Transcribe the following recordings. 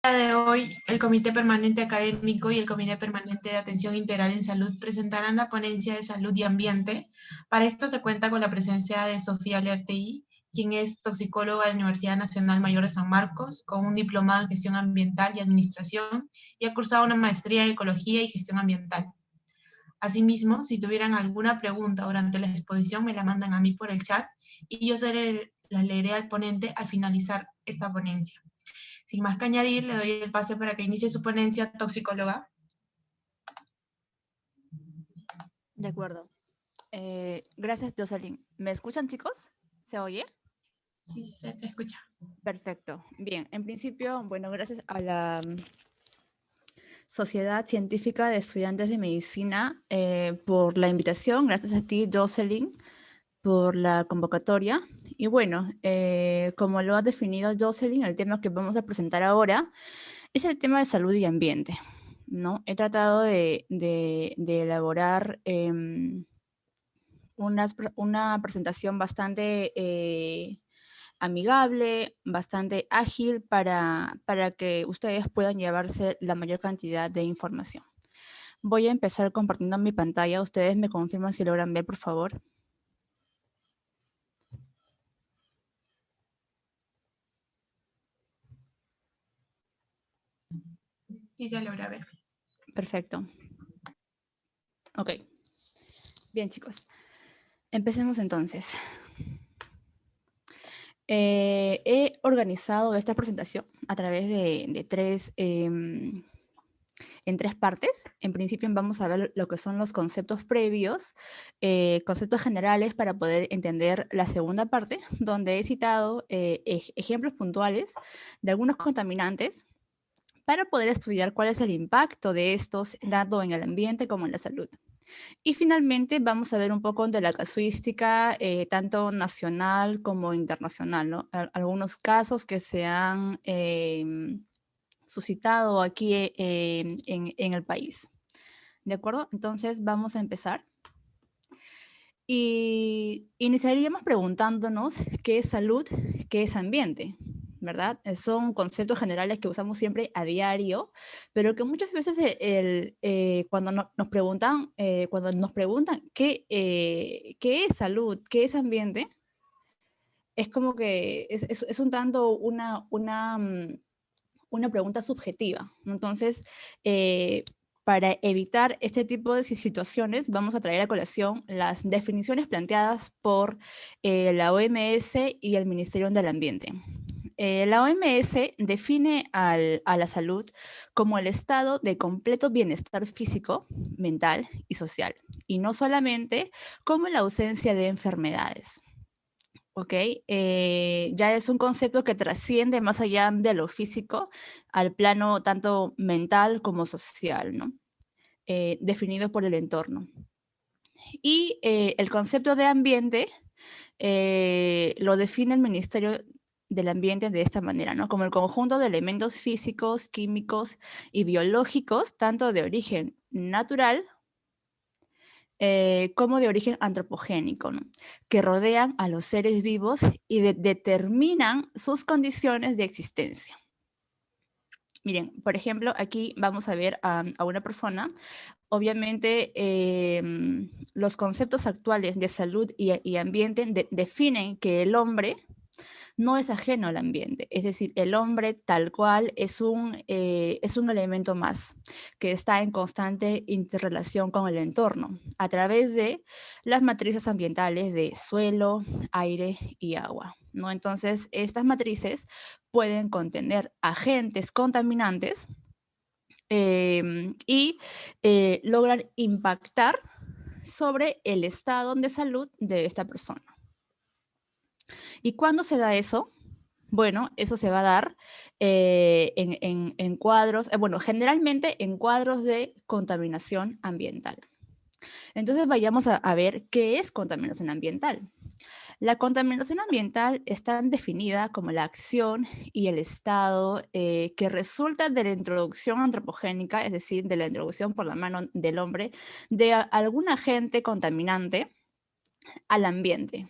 De hoy, el Comité Permanente Académico y el Comité Permanente de Atención Integral en Salud presentarán la ponencia de Salud y Ambiente. Para esto se cuenta con la presencia de Sofía Lertegui, quien es toxicóloga de la Universidad Nacional Mayor de San Marcos, con un diplomado en Gestión Ambiental y Administración, y ha cursado una maestría en Ecología y Gestión Ambiental. Asimismo, si tuvieran alguna pregunta durante la exposición, me la mandan a mí por el chat y yo las leeré al ponente al finalizar esta ponencia. Sin más que añadir, le doy el pase para que inicie su ponencia, toxicóloga. De acuerdo. Gracias, Jocelyn. ¿Me escuchan, chicos? ¿Se oye? Sí, se te escucha. Perfecto. Bien, en principio, bueno, gracias a la Sociedad Científica de Estudiantes de Medicina por la invitación. Gracias a ti, Jocelyn, por la convocatoria. Y bueno, como lo ha definido Jocelyn, el tema que vamos a presentar ahora es el tema de salud y ambiente, ¿no? He tratado de elaborar una presentación bastante amigable, bastante ágil para que ustedes puedan llevarse la mayor cantidad de información. Voy a empezar compartiendo mi pantalla. Ustedes me confirman si logran ver, por favor. Sí, se logra ver. Perfecto. Ok. Bien, chicos. Empecemos entonces. He organizado esta presentación a través de en tres partes. En principio vamos a ver lo que son los conceptos previos, conceptos generales para poder entender la segunda parte, donde he citado ejemplos puntuales de algunos contaminantes para poder estudiar cuál es el impacto de estos tanto en el ambiente como en la salud. Y finalmente vamos a ver un poco de la casuística, tanto nacional como internacional, ¿no? Algunos casos que se han suscitado aquí en el país. ¿De acuerdo? Entonces vamos a empezar. Y iniciaríamos preguntándonos qué es salud, qué es ambiente, ¿verdad? Son conceptos generales que usamos siempre a diario, pero que muchas veces cuando cuando nos preguntan qué es salud, qué es ambiente, es como que es un tanto una pregunta subjetiva. Entonces, para evitar este tipo de situaciones, vamos a traer a colación las definiciones planteadas por la OMS y el Ministerio del Ambiente. La OMS define a la salud como el estado de completo bienestar físico, mental y social, y no solamente como la ausencia de enfermedades. ¿Ok? Ya es un concepto que trasciende más allá de lo físico al plano tanto mental como social, ¿no? Definido por el entorno. Y el concepto de ambiente lo define el Ministerio del Ambiente de esta manera, ¿no? Como el conjunto de elementos físicos, químicos y biológicos, tanto de origen natural como de origen antropogénico, ¿no? Que rodean a los seres vivos y determinan sus condiciones de existencia. Miren, por ejemplo, aquí vamos a ver a una persona. Obviamente, los conceptos actuales de salud y ambiente definen que el hombre no es ajeno al ambiente, es decir, el hombre tal cual es un elemento más que está en constante interrelación con el entorno a través de las matrices ambientales de suelo, aire y agua, ¿no? Entonces, estas matrices pueden contener agentes contaminantes y logran impactar sobre el estado de salud de esta persona. ¿Y cuándo se da eso? Bueno, eso se va a dar en cuadros, bueno, generalmente en cuadros de contaminación ambiental. Entonces vayamos a ver qué es contaminación ambiental. La contaminación ambiental está definida como la acción y el estado que resulta de la introducción antropogénica, es decir, de la introducción por la mano del hombre, de algún agente contaminante al ambiente.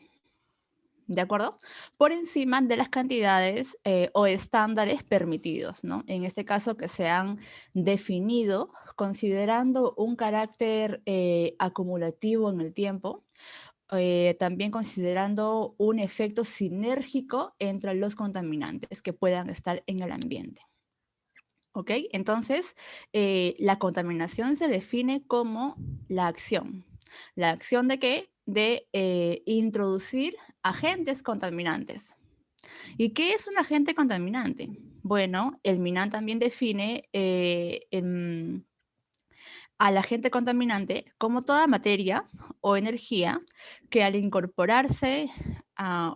¿de acuerdo? Por encima de las cantidades o estándares permitidos, ¿no? En este caso que se han definido considerando un carácter acumulativo en el tiempo, también considerando un efecto sinérgico entre los contaminantes que puedan estar en el ambiente. ¿Ok? Entonces, la contaminación se define como la acción. ¿La acción de qué? De introducir agentes contaminantes. ¿Y qué es un agente contaminante? Bueno, el MINAN también define al agente contaminante como toda materia o energía que al incorporarse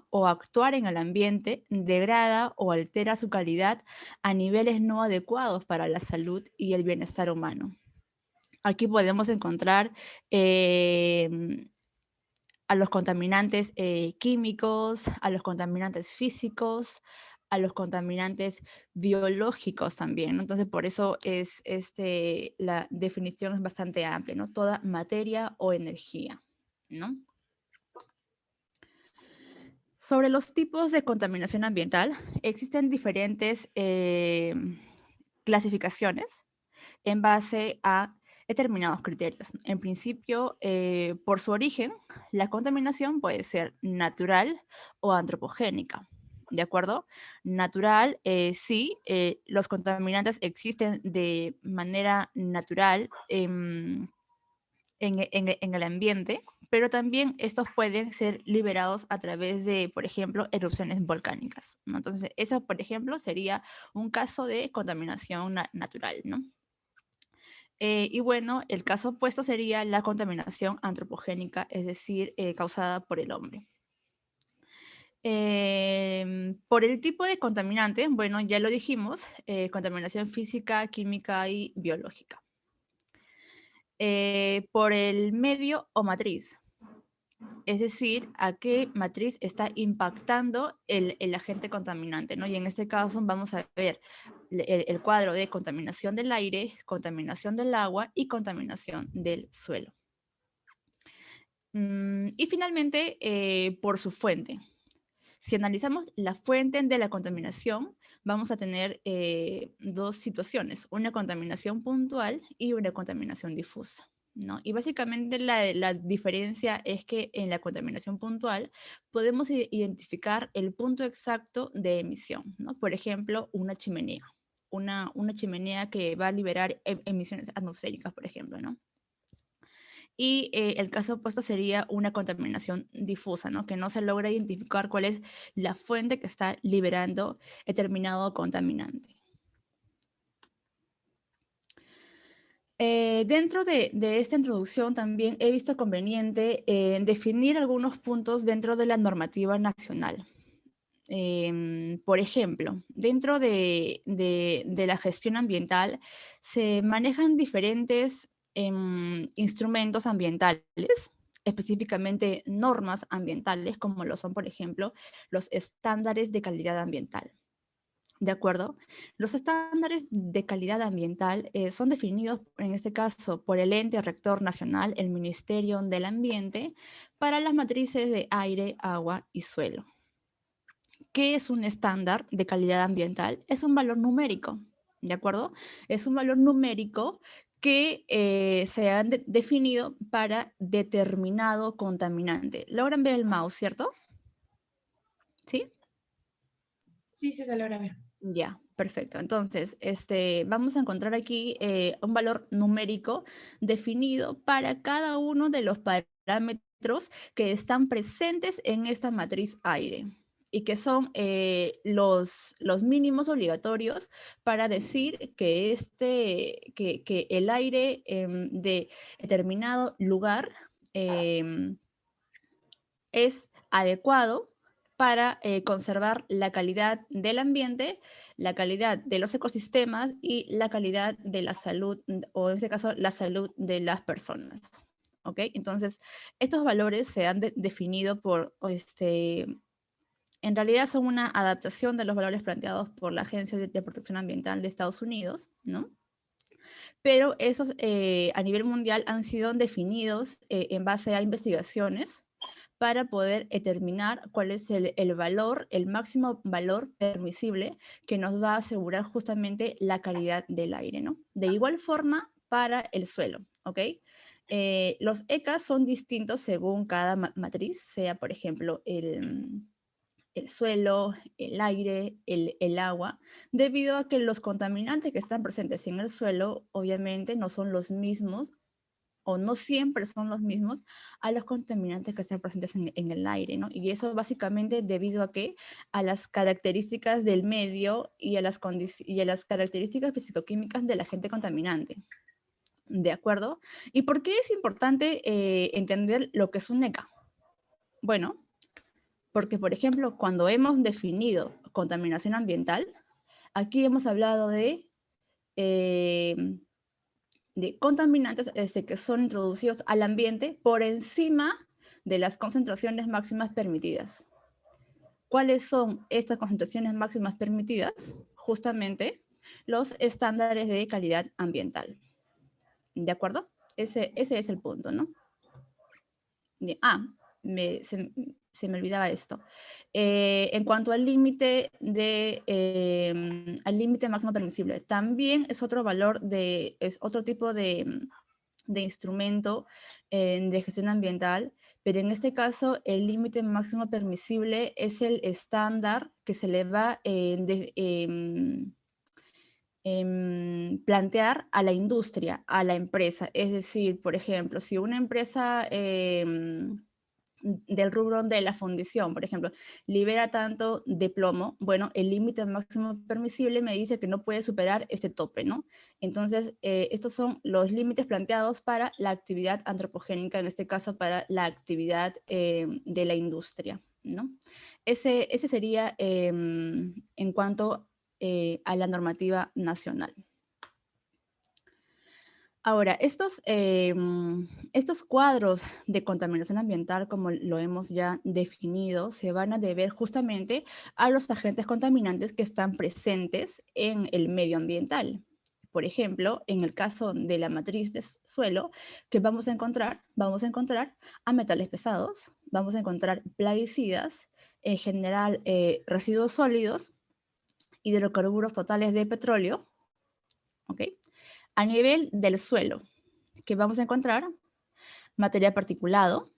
o actuar en el ambiente degrada o altera su calidad a niveles no adecuados para la salud y el bienestar humano. Aquí podemos encontrar a los contaminantes químicos, a los contaminantes físicos, a los contaminantes biológicos también, ¿no? Entonces, por eso la definición es bastante amplia, ¿no? Toda materia o energía, ¿no? Sobre los tipos de contaminación ambiental, existen diferentes clasificaciones en base a determinados criterios. En principio, por su origen, la contaminación puede ser natural o antropogénica. ¿De acuerdo? Natural, sí, los contaminantes existen de manera natural en el ambiente, pero también estos pueden ser liberados a través de, por ejemplo, erupciones volcánicas, ¿no? Entonces, eso, por ejemplo, sería un caso de contaminación natural, ¿no? Y bueno, el caso opuesto sería la contaminación antropogénica, es decir, causada por el hombre. Por el tipo de contaminante, bueno, ya lo dijimos, contaminación física, química y biológica. Por el medio o matriz, es decir, a qué matriz está impactando el agente contaminante, ¿no? Y en este caso vamos a ver el cuadro de contaminación del aire, contaminación del agua y contaminación del suelo. Y finalmente, por su fuente. Si analizamos la fuente de la contaminación, vamos a tener dos situaciones, una contaminación puntual y una contaminación difusa, ¿no? Y básicamente la diferencia es que en la contaminación puntual podemos identificar el punto exacto de emisión, ¿no? Por ejemplo, una chimenea. Una chimenea que va a liberar emisiones atmosféricas, por ejemplo, ¿no? Y el caso opuesto sería una contaminación difusa, ¿no? Que no se logra identificar cuál es la fuente que está liberando determinado contaminante. Dentro de esta introducción también he visto conveniente definir algunos puntos dentro de la normativa nacional. Por ejemplo, dentro de la gestión ambiental se manejan diferentes instrumentos ambientales, específicamente normas ambientales, como lo son, por ejemplo, los estándares de calidad ambiental. ¿De acuerdo? Los estándares de calidad ambiental son definidos, en este caso, por el ente rector nacional, el Ministerio del Ambiente, para las matrices de aire, agua y suelo. ¿Qué es un estándar de calidad ambiental? Es un valor numérico, ¿de acuerdo? Es un valor numérico que se ha definido para determinado contaminante. ¿Logran ver el mouse, cierto? ¿Sí? Sí, se logra ver. Ya, perfecto. Entonces, vamos a encontrar aquí un valor numérico definido para cada uno de los parámetros que están presentes en esta matriz aire y que son los mínimos obligatorios para decir que, que el aire de determinado lugar es adecuado para conservar la calidad del ambiente, la calidad de los ecosistemas y la calidad de la salud, o en este caso, la salud de las personas. ¿Ok? Entonces, estos valores se han definido por, en realidad son una adaptación de los valores planteados por la Agencia de Protección Ambiental de Estados Unidos, ¿no? Pero esos a nivel mundial han sido definidos en base a investigaciones para poder determinar cuál es el valor, el máximo valor permisible que nos va a asegurar justamente la calidad del aire, ¿no? De igual forma para el suelo, ¿ok? Los ECA son distintos según cada matriz, sea por ejemplo el suelo, el aire, el agua, debido a que los contaminantes que están presentes en el suelo obviamente no son los mismos o no siempre son los mismos a los contaminantes que están presentes en el aire, ¿no? Y eso básicamente debido a que a las características del medio y a las características fisicoquímicas del agente contaminante. ¿De acuerdo? ¿Y por qué es importante entender lo que es un ECA? Bueno, porque, por ejemplo, cuando hemos definido contaminación ambiental, aquí hemos hablado de contaminantes que son introducidos al ambiente por encima de las concentraciones máximas permitidas. ¿Cuáles son estas concentraciones máximas permitidas? Justamente los estándares de calidad ambiental. ¿De acuerdo? Ese es el punto, ¿no? Se me olvidaba esto. En cuanto al límite máximo permisible, también es otro valor es otro tipo de instrumento de gestión ambiental, pero en este caso el límite máximo permisible es el estándar que se le va plantear a la industria, a la empresa. Es decir, por ejemplo, si una empresa del rubro de la fundición, por ejemplo, libera tanto de plomo, bueno, el límite máximo permisible me dice que no puede superar este tope, ¿no? Entonces, estos son los límites planteados para la actividad antropogénica, en este caso para la actividad de la industria, ¿no? Ese sería en cuanto a la normativa nacional. Ahora, estos cuadros de contaminación ambiental, como lo hemos ya definido, se van a deber justamente a los agentes contaminantes que están presentes en el medio ambiental. Por ejemplo, en el caso de la matriz de suelo, que vamos a encontrar a metales pesados, vamos a encontrar plaguicidas, en general residuos sólidos, hidrocarburos totales de petróleo, ¿ok? A nivel del suelo, que vamos a encontrar material particulado,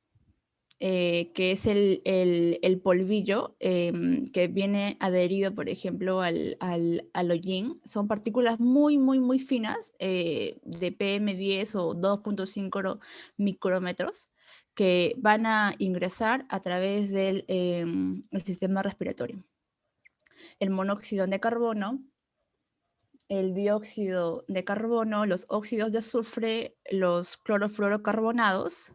que es el polvillo que viene adherido, por ejemplo, al hollín. Son partículas muy, muy, muy finas, de PM10 o 2.5 micrómetros, que van a ingresar a través del el sistema respiratorio. El monóxido de carbono, el dióxido de carbono, los óxidos de azufre, los clorofluorocarbonados,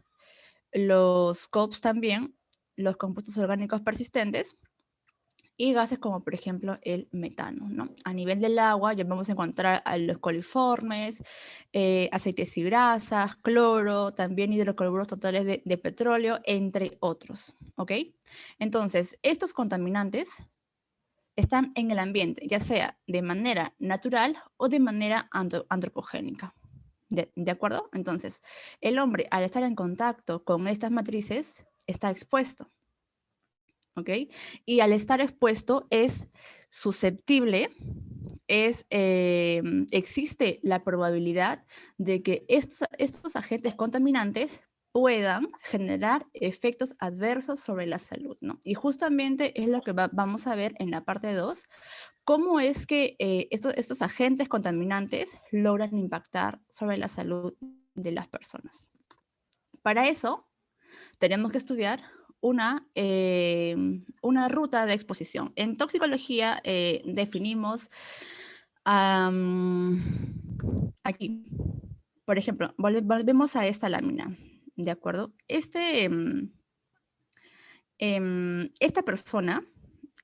los COPs también, los compuestos orgánicos persistentes y gases como por ejemplo el metano, ¿no? A nivel del agua ya vamos a encontrar a los coliformes, aceites y grasas, cloro, también hidrocarburos totales de petróleo, entre otros, ¿ok? Entonces, estos contaminantes están en el ambiente, ya sea de manera natural o de manera antropogénica. ¿De acuerdo? Entonces, el hombre, al estar en contacto con estas matrices, está expuesto. ¿Ok? Y al estar expuesto es susceptible, existe la probabilidad de que estos agentes contaminantes puedan generar efectos adversos sobre la salud, ¿no? Y justamente es lo que vamos a ver en la parte 2, cómo es que estos agentes contaminantes logran impactar sobre la salud de las personas. Para eso, tenemos que estudiar una ruta de exposición. En toxicología definimos aquí, por ejemplo, volvemos a esta lámina, ¿de acuerdo? Esta persona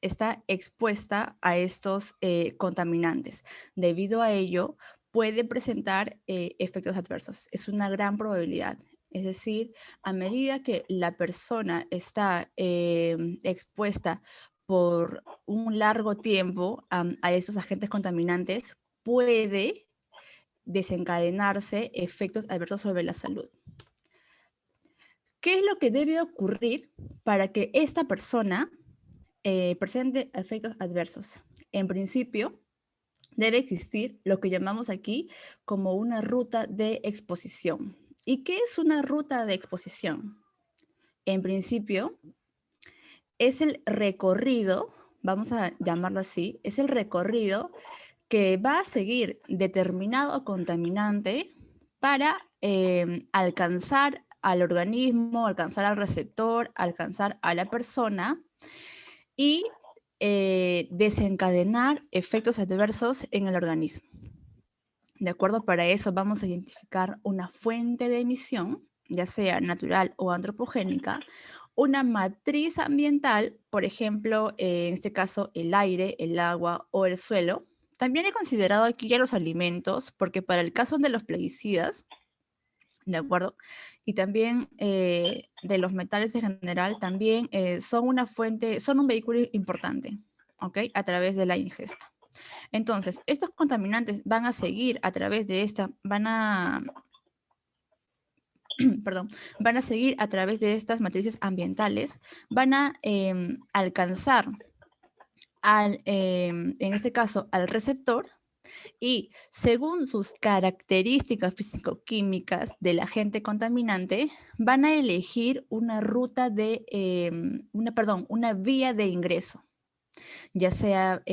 está expuesta a estos contaminantes. Debido a ello, puede presentar efectos adversos. Es una gran probabilidad. Es decir, a medida que la persona está expuesta por un largo tiempo a estos agentes contaminantes, puede desencadenarse efectos adversos sobre la salud. ¿Qué es lo que debe ocurrir para que esta persona presente efectos adversos? En principio, debe existir lo que llamamos aquí como una ruta de exposición. ¿Y qué es una ruta de exposición? En principio, es el recorrido, vamos a llamarlo así, es el recorrido que va a seguir determinado contaminante para alcanzar al organismo, alcanzar al receptor, alcanzar a la persona y desencadenar efectos adversos en el organismo. ¿De acuerdo? Para eso vamos a identificar una fuente de emisión, ya sea natural o antropogénica, una matriz ambiental, por ejemplo, en este caso el aire, el agua o el suelo. También he considerado aquí ya los alimentos, porque para el caso de los plaguicidas, ¿de acuerdo? Y también de los metales en general, también son una fuente, son un vehículo importante, ¿ok? A través de la ingesta. Entonces, estos contaminantes van a seguir a través de esta, perdón, van a seguir a través de estas matrices ambientales, van a alcanzar en este caso, al receptor, y según sus características físico-químicas del agente contaminante, van a elegir una ruta de, una vía de ingreso, ya sea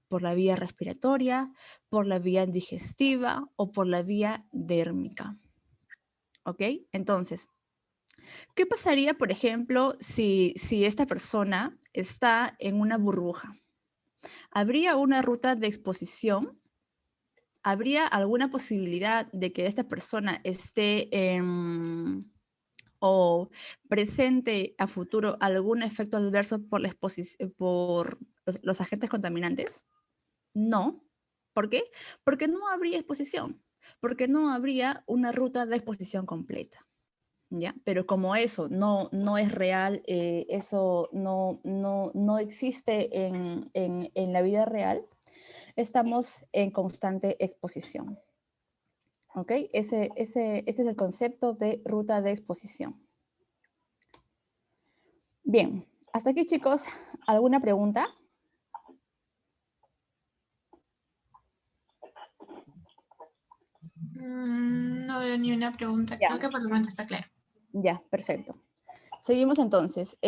por la vía respiratoria, por la vía digestiva o por la vía dérmica. ¿Ok? Entonces, ¿qué pasaría, por ejemplo, si esta persona está en una burbuja? ¿Habría una ruta de exposición? ¿Habría alguna posibilidad de que esta persona esté o presente a futuro algún efecto adverso por, por los agentes contaminantes? No. ¿Por qué? Porque no habría exposición, porque no habría una ruta de exposición completa. ¿Ya? Pero como eso no es real, eso no existe en la vida real, estamos en constante exposición. ¿Ok? Ese es el concepto de ruta de exposición. Bien, hasta aquí, chicos, ¿alguna pregunta? No veo ni una pregunta. Ya. Creo que por el momento está claro. Ya, perfecto. Seguimos entonces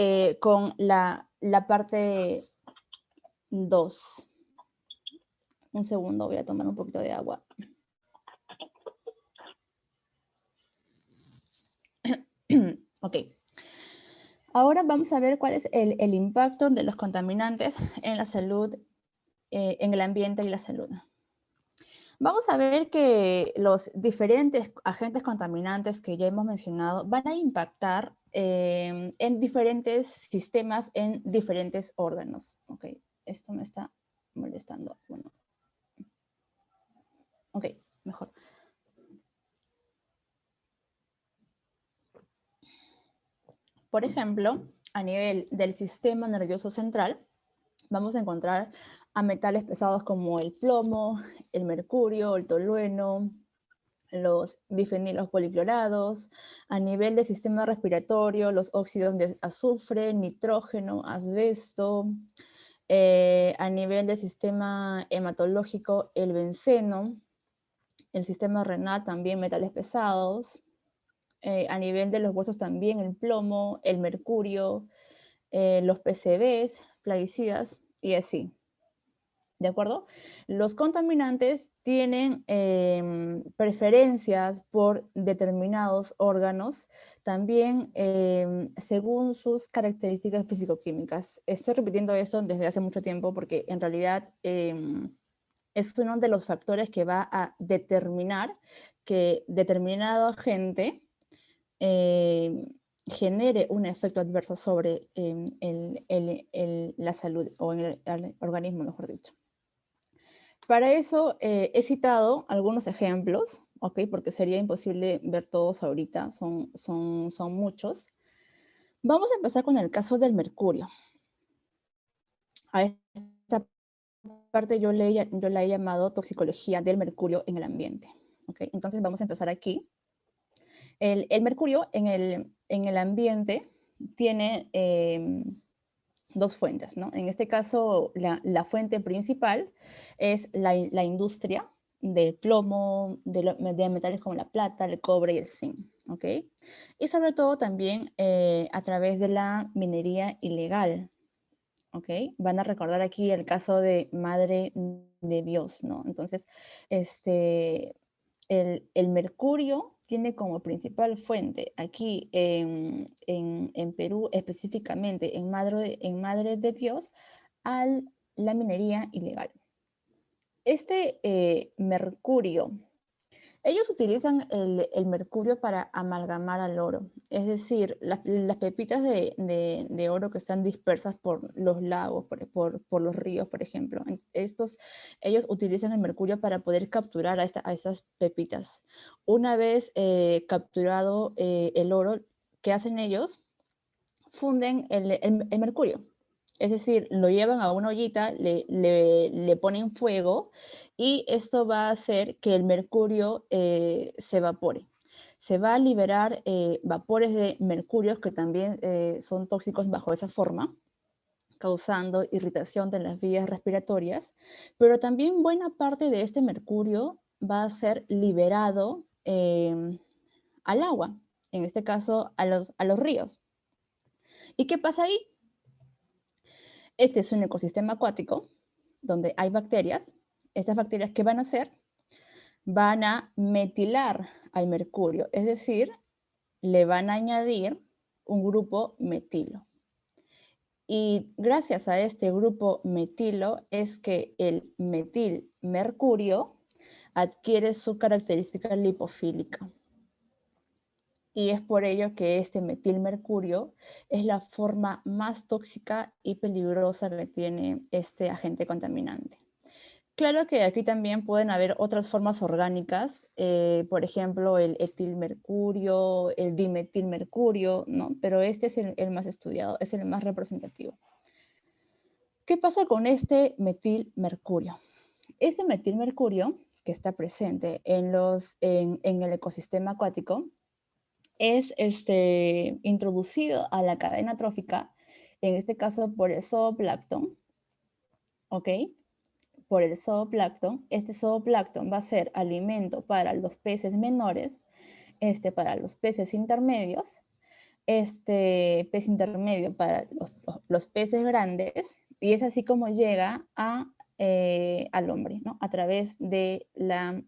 con la parte 2. Un segundo, voy a tomar un poquito de agua. Ok. Ahora vamos a ver cuál es el impacto de los contaminantes en la salud, en el ambiente y la salud. Vamos a ver que los diferentes agentes contaminantes que ya hemos mencionado van a impactar en diferentes sistemas, en diferentes órganos. Ok, esto me está molestando. Bueno. Ok, mejor. Por ejemplo, a nivel del sistema nervioso central, vamos a encontrar a metales pesados como el plomo, el mercurio, el tolueno, los bifenilos policlorados. A nivel del sistema respiratorio, los óxidos de azufre, nitrógeno, asbesto. A nivel del sistema hematológico, el benceno. El sistema renal también metales pesados. A nivel de los huesos también el plomo, el mercurio, los PCBs, plaguicidas y así. ¿De acuerdo? Los contaminantes tienen preferencias por determinados órganos, también según sus características físico-químicas. Estoy repitiendo esto desde hace mucho tiempo porque en realidad es uno de los factores que va a determinar que determinado agente genere un efecto adverso sobre la salud o en el organismo, mejor dicho. Para eso he citado algunos ejemplos, ¿ok? Porque sería imposible ver todos ahorita, son muchos. Vamos a empezar con el caso del mercurio. A esta parte yo la he llamado toxicología del mercurio en el ambiente, ¿ok? Entonces vamos a empezar aquí. El mercurio en el ambiente tiene dos fuentes, ¿no? En este caso, la fuente principal es la industria del plomo, de metales como la plata, el cobre y el zinc, ¿ok? Y sobre todo también a través de la minería ilegal, ¿ok? Van a recordar aquí el caso de Madre de Dios, ¿no? Entonces, el mercurio tiene como principal fuente aquí en Perú, específicamente en Madre de Dios, la minería ilegal. Este mercurio, ellos utilizan el mercurio para amalgamar al oro, es decir, las pepitas de oro que están dispersas por los lagos, por los ríos, por ejemplo. Ellos utilizan el mercurio para poder capturar a estas pepitas. Una vez capturado el oro, ¿qué hacen ellos? Funden el mercurio. Es decir, lo llevan a una ollita, le ponen fuego y esto va a hacer que el mercurio se evapore. Se va a liberar vapores de mercurio que también son tóxicos bajo esa forma, causando irritación de las vías respiratorias, pero también buena parte de este mercurio va a ser liberado al agua, en este caso a los ríos. ¿Y qué pasa ahí? Este es un ecosistema acuático donde hay bacterias. Estas bacterias, ¿qué van a hacer? Van a metilar al mercurio, es decir, le van a añadir un grupo metilo. Y gracias a este grupo metilo es que el metilmercurio adquiere su característica lipofílica. Y es por ello que este metilmercurio es la forma más tóxica y peligrosa que tiene este agente contaminante. Claro que aquí también pueden haber otras formas orgánicas, por ejemplo, el etilmercurio, el dimetilmercurio, ¿no? Pero este es el más estudiado, es el más representativo. ¿Qué pasa con este metilmercurio? Este metilmercurio, que está presente en el ecosistema acuático, es introducido a la cadena trófica, en este caso por el zooplancton, ¿ok? Por el zooplancton. Este zooplancton va a ser alimento para los peces menores, para los peces intermedios, pez intermedio para los peces grandes, y es así como llega al hombre, ¿no? A través de la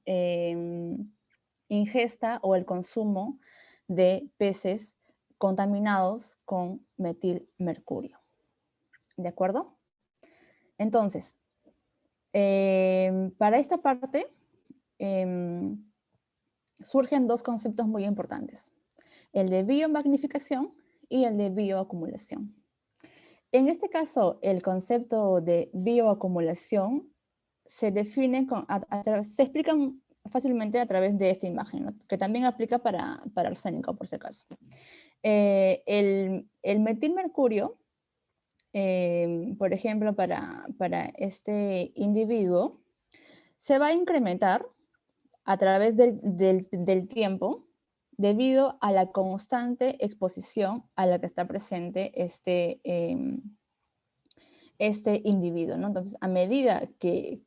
ingesta o el consumo de peces contaminados con metilmercurio. ¿De acuerdo? Entonces, para esta parte surgen dos conceptos muy importantes, el de biomagnificación y el de bioacumulación. En este caso, el concepto de bioacumulación se define, se explica fácilmente a través de esta imagen, ¿no? Que también aplica para arsénico, por si acaso. El metilmercurio, por ejemplo, para este individuo, se va a incrementar a través del tiempo debido a la constante exposición a la que está presente este individuo, ¿no? Entonces, a medida que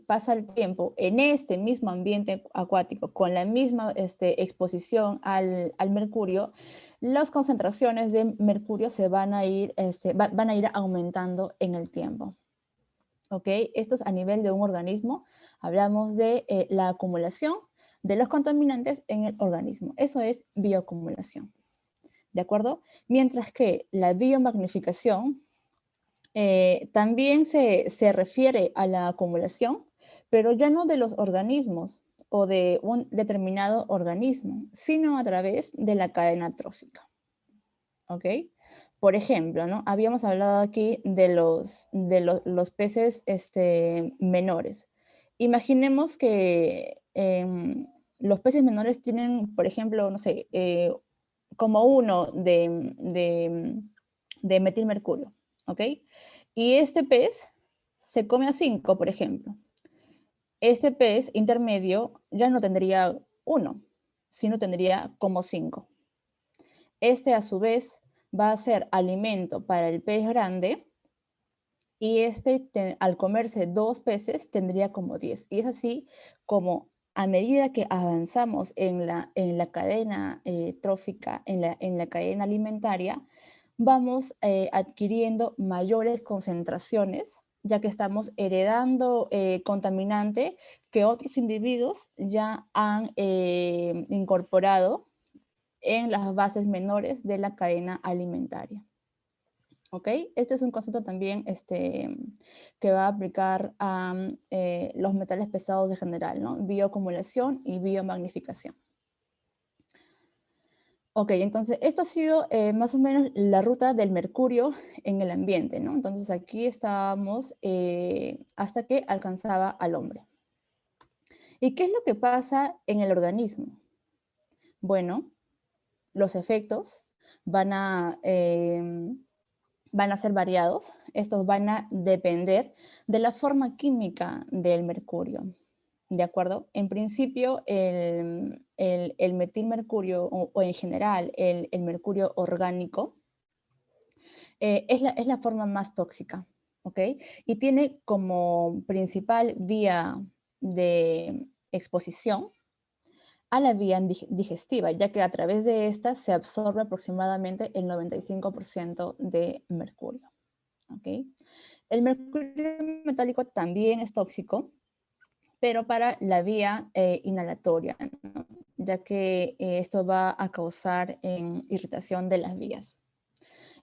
pasa el tiempo en este mismo ambiente acuático, con la misma exposición al mercurio, las concentraciones de mercurio se van a ir aumentando en el tiempo. ¿Ok? Esto es a nivel de un organismo. Hablamos de la acumulación de los contaminantes en el organismo. Eso es bioacumulación. ¿De acuerdo? Mientras que la biomagnificación también se refiere a la acumulación, pero ya no de los organismos o de un determinado organismo, sino a través de la cadena trófica. ¿Ok? Por ejemplo, ¿no? Habíamos hablado aquí de los peces menores. Imaginemos que los peces menores tienen, por ejemplo, no sé, como uno de metilmercurio, ¿ok? Y este pez se come a 5, por ejemplo. Este pez intermedio ya no tendría 1, sino tendría como 5. Este a su vez va a ser alimento para el pez grande y al comerse 2 peces tendría como 10. Y es así como a medida que avanzamos en la cadena trófica, en la cadena alimentaria, vamos adquiriendo mayores concentraciones, ya que estamos heredando contaminante que otros individuos ya han incorporado en las bases menores de la cadena alimentaria. ¿Ok? Este es un concepto también que va a aplicar a los metales pesados en general, ¿no? Bioacumulación y biomagnificación. Ok, entonces esto ha sido más o menos la ruta del mercurio en el ambiente, ¿no? Entonces aquí estábamos hasta que alcanzaba al hombre. ¿Y qué es lo que pasa en el organismo? Bueno, los efectos van a ser variados. Estos van a depender de la forma química del mercurio. ¿De acuerdo? En principio, el metilmercurio o en general el mercurio orgánico es la forma más tóxica, ¿ok? Y tiene como principal vía de exposición a la vía digestiva, ya que a través de esta se absorbe aproximadamente el 95% de mercurio. ¿Okay? El mercurio metálico también es tóxico, pero para la vía inhalatoria, ¿no? Ya que esto va a causar irritación de las vías.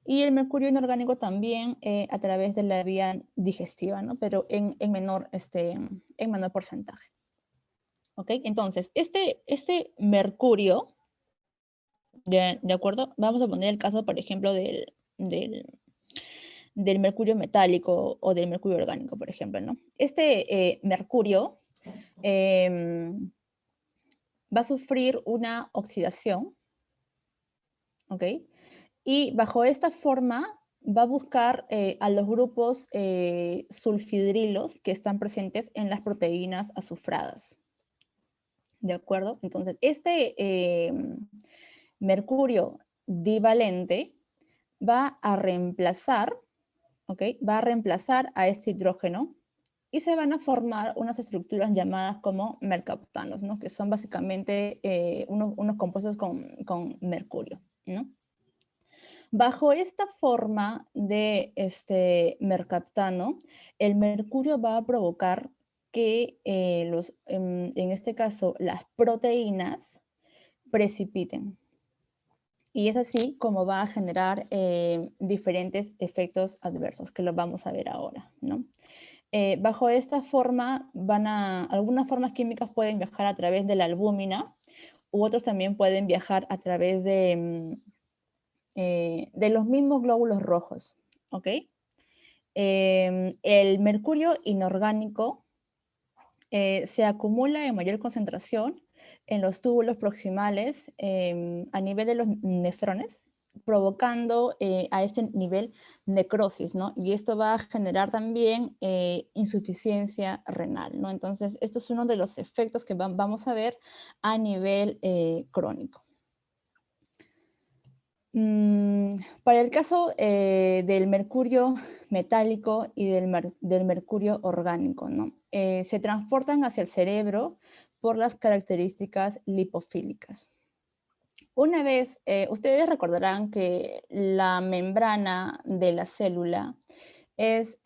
Y el mercurio inorgánico también a través de la vía digestiva, ¿no? Pero en menor porcentaje. ¿Ok? Entonces, este mercurio, ¿de acuerdo? Vamos a poner el caso, por ejemplo, del mercurio metálico o del mercurio orgánico, por ejemplo, ¿no? Este mercurio va a sufrir una oxidación, ¿ok? Y bajo esta forma va a buscar a los grupos sulfidrilos que están presentes en las proteínas azufradas, ¿de acuerdo? Entonces, mercurio divalente va a reemplazar, ¿ok? Va a reemplazar a este hidrógeno y se van a formar unas estructuras llamadas como mercaptanos, ¿no? Que son básicamente unos compuestos con mercurio, ¿no? Bajo esta forma de mercaptano, el mercurio va a provocar que en este caso las proteínas precipiten. Y es así como va a generar diferentes efectos adversos, que los vamos a ver ahora, ¿no? Bajo esta forma, algunas formas químicas pueden viajar a través de la albúmina, u otros también pueden viajar a través de los mismos glóbulos rojos, ¿ok? El mercurio inorgánico se acumula en mayor concentración en los túbulos proximales a nivel de los nefrones, provocando a este nivel necrosis, ¿no? Y esto va a generar también insuficiencia renal, ¿no? Entonces, esto es uno de los efectos que vamos a ver a nivel crónico. Para el caso del mercurio metálico y del mercurio orgánico, ¿no? Se transportan hacia el cerebro por las características lipofílicas. Una vez, ustedes recordarán que la membrana de la célula es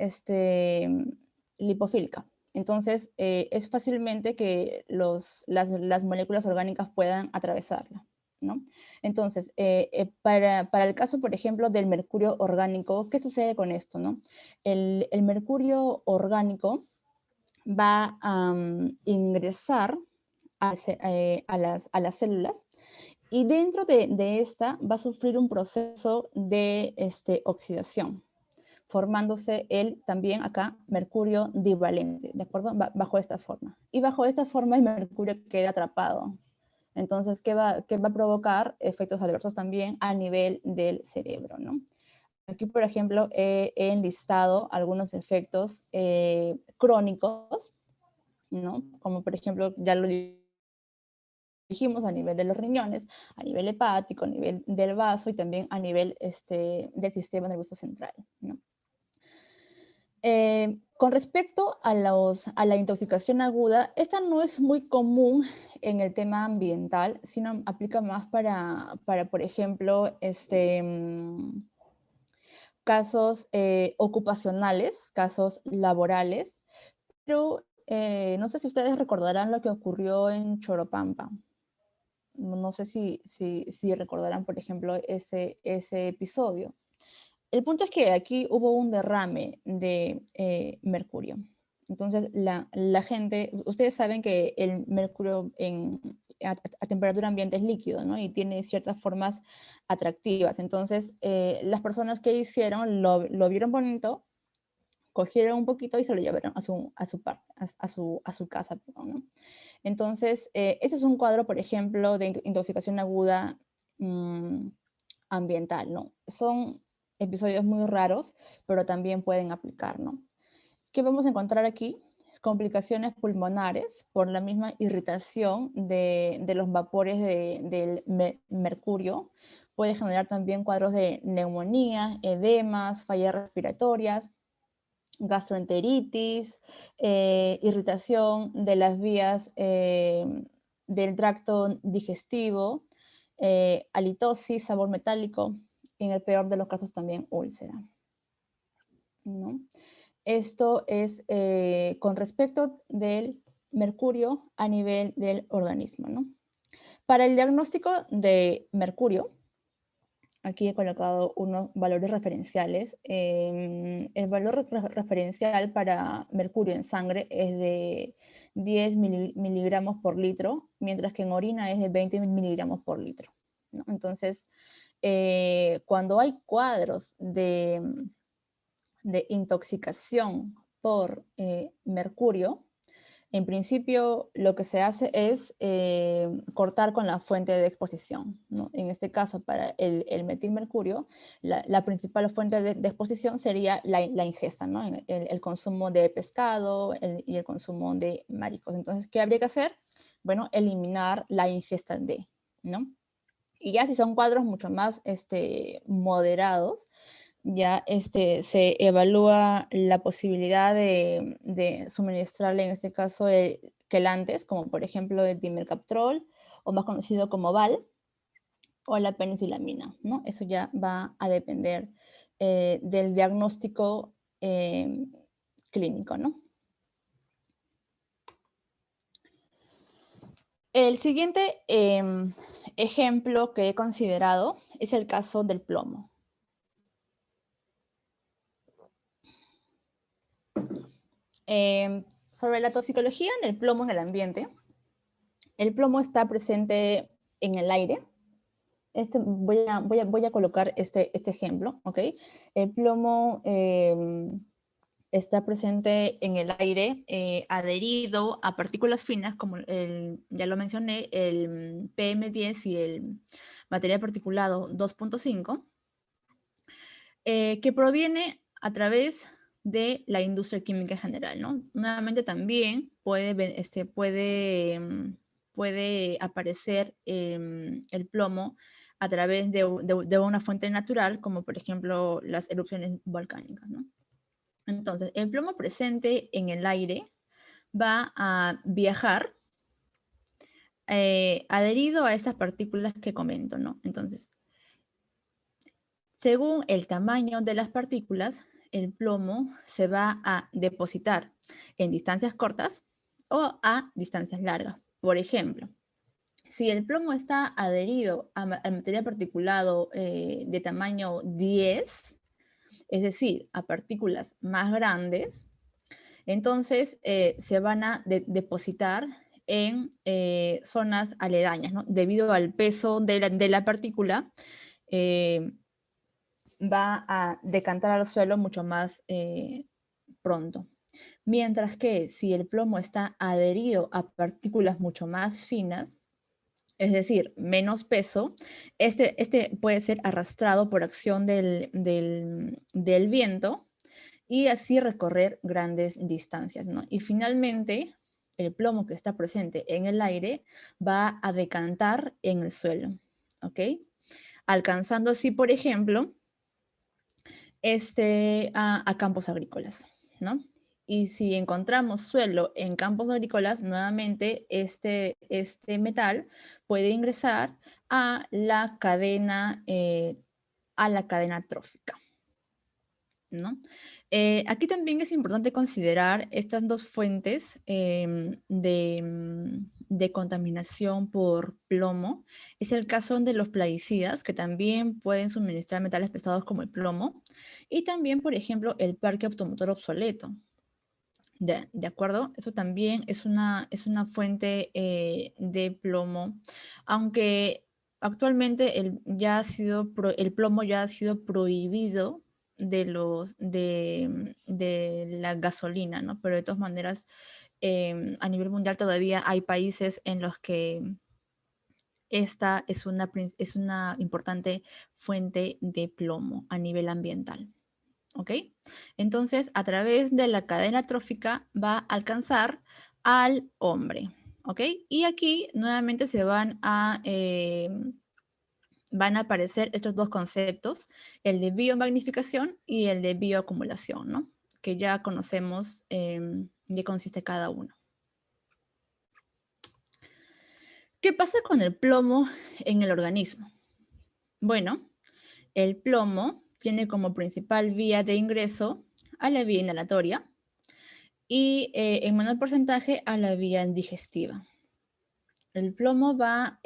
lipofílica. Entonces, es fácilmente que las moléculas orgánicas puedan atravesarla, ¿no? Entonces, para el caso, por ejemplo, del mercurio orgánico, ¿qué sucede con esto, no? El mercurio orgánico va a ingresar a las células y dentro de esta va a sufrir un proceso de oxidación, formándose también acá mercurio divalente, ¿de acuerdo? Bajo esta forma. Y bajo esta forma el mercurio queda atrapado. Entonces, ¿qué va a provocar? Efectos adversos también a nivel del cerebro, ¿no? Aquí, por ejemplo, he enlistado algunos efectos crónicos, ¿no? Como por ejemplo, ya lo dijimos, a nivel de los riñones, a nivel hepático, a nivel del vaso y también a nivel del sistema nervioso central, ¿no? Con respecto a la intoxicación aguda, esta no es muy común en el tema ambiental, sino aplica más para por ejemplo, casos ocupacionales, casos laborales, pero no sé si ustedes recordarán lo que ocurrió en Choropampa. No sé si recordarán, por ejemplo, ese episodio. El punto es que aquí hubo un derrame de mercurio. Entonces, la gente, ustedes saben que el mercurio a temperatura ambiente es líquido, ¿no? Y tiene ciertas formas atractivas. Entonces, las personas que hicieron lo vieron bonito, cogieron un poquito y se lo llevaron a su casa, ¿no? Entonces, este es un cuadro, por ejemplo, de intoxicación aguda ambiental, ¿no? Son episodios muy raros, pero también pueden aplicar, ¿no? ¿Qué vamos a encontrar aquí? Complicaciones pulmonares por la misma irritación de los vapores del mercurio. Puede generar también cuadros de neumonía, edemas, fallas respiratorias, gastroenteritis, irritación de las vías del tracto digestivo, halitosis, sabor metálico, y en el peor de los casos también úlcera, ¿no? Esto es con respecto del mercurio a nivel del organismo, ¿no? Para el diagnóstico de mercurio, aquí he colocado unos valores referenciales. El valor referencial para mercurio en sangre es de 10 miligramos por litro, mientras que en orina es de 20 miligramos por litro, ¿no? Entonces, cuando hay cuadros de intoxicación por mercurio, en principio, lo que se hace es cortar con la fuente de exposición, ¿no? En este caso, para el metilmercurio, la principal fuente de exposición sería la ingesta, ¿no? El consumo de pescado y el consumo de mariscos. Entonces, ¿qué habría que hacer? Bueno, eliminar la ingesta de, ¿no? Y ya si son cuadros mucho más moderados, ya se evalúa la posibilidad de suministrarle, en este caso, quelantes, como por ejemplo el dimercaprol, o más conocido como VAL, o la penicilamina, ¿no? Eso ya va a depender del diagnóstico clínico, ¿no? El siguiente ejemplo que he considerado es el caso del plomo. Sobre la toxicología del plomo en el ambiente, el plomo está presente en el aire. Voy a colocar este ejemplo, ¿ok? El plomo está presente en el aire adherido a partículas finas, como ya lo mencioné, el PM10 y el material particulado 2.5, que proviene a través de la industria química en general, ¿no? Nuevamente también puede aparecer el plomo a través de una fuente natural, como por ejemplo las erupciones volcánicas, ¿no? Entonces, el plomo presente en el aire va a viajar adherido a estas partículas que comento, ¿no? Entonces, según el tamaño de las partículas, el plomo se va a depositar en distancias cortas o a distancias largas. Por ejemplo, si el plomo está adherido al material particulado de tamaño 10, es decir, a partículas más grandes, entonces se van a depositar en zonas aledañas, ¿no? Debido al peso de la partícula, va a decantar al suelo mucho más pronto. Mientras que si el plomo está adherido a partículas mucho más finas, es decir, menos peso, este puede ser arrastrado por acción del viento y así recorrer grandes distancias, ¿no? Y finalmente, el plomo que está presente en el aire va a decantar en el suelo, ¿ok? Alcanzando así, por ejemplo, a campos agrícolas, ¿no? Y si encontramos suelo en campos agrícolas, nuevamente este metal puede ingresar a la cadena trófica, ¿no? Aquí también es importante considerar estas dos fuentes de contaminación por plomo. Es el caso de los plaguicidas, que también pueden suministrar metales pesados como el plomo, y también, por ejemplo, el parque automotor obsoleto. ¿De acuerdo? Eso también es una fuente de plomo, aunque actualmente el plomo ya ha sido prohibido de la gasolina, ¿no? Pero de todas maneras, a nivel mundial todavía hay países en los que esta es una importante fuente de plomo a nivel ambiental. ¿Ok? Entonces, a través de la cadena trófica va a alcanzar al hombre. ¿Ok? Y aquí nuevamente van a aparecer estos dos conceptos, el de biomagnificación y el de bioacumulación, ¿no? Que ya conocemos de qué consiste cada uno. ¿Qué pasa con el plomo en el organismo? Bueno, el plomo tiene como principal vía de ingreso a la vía inhalatoria y en menor porcentaje a la vía digestiva. El plomo va a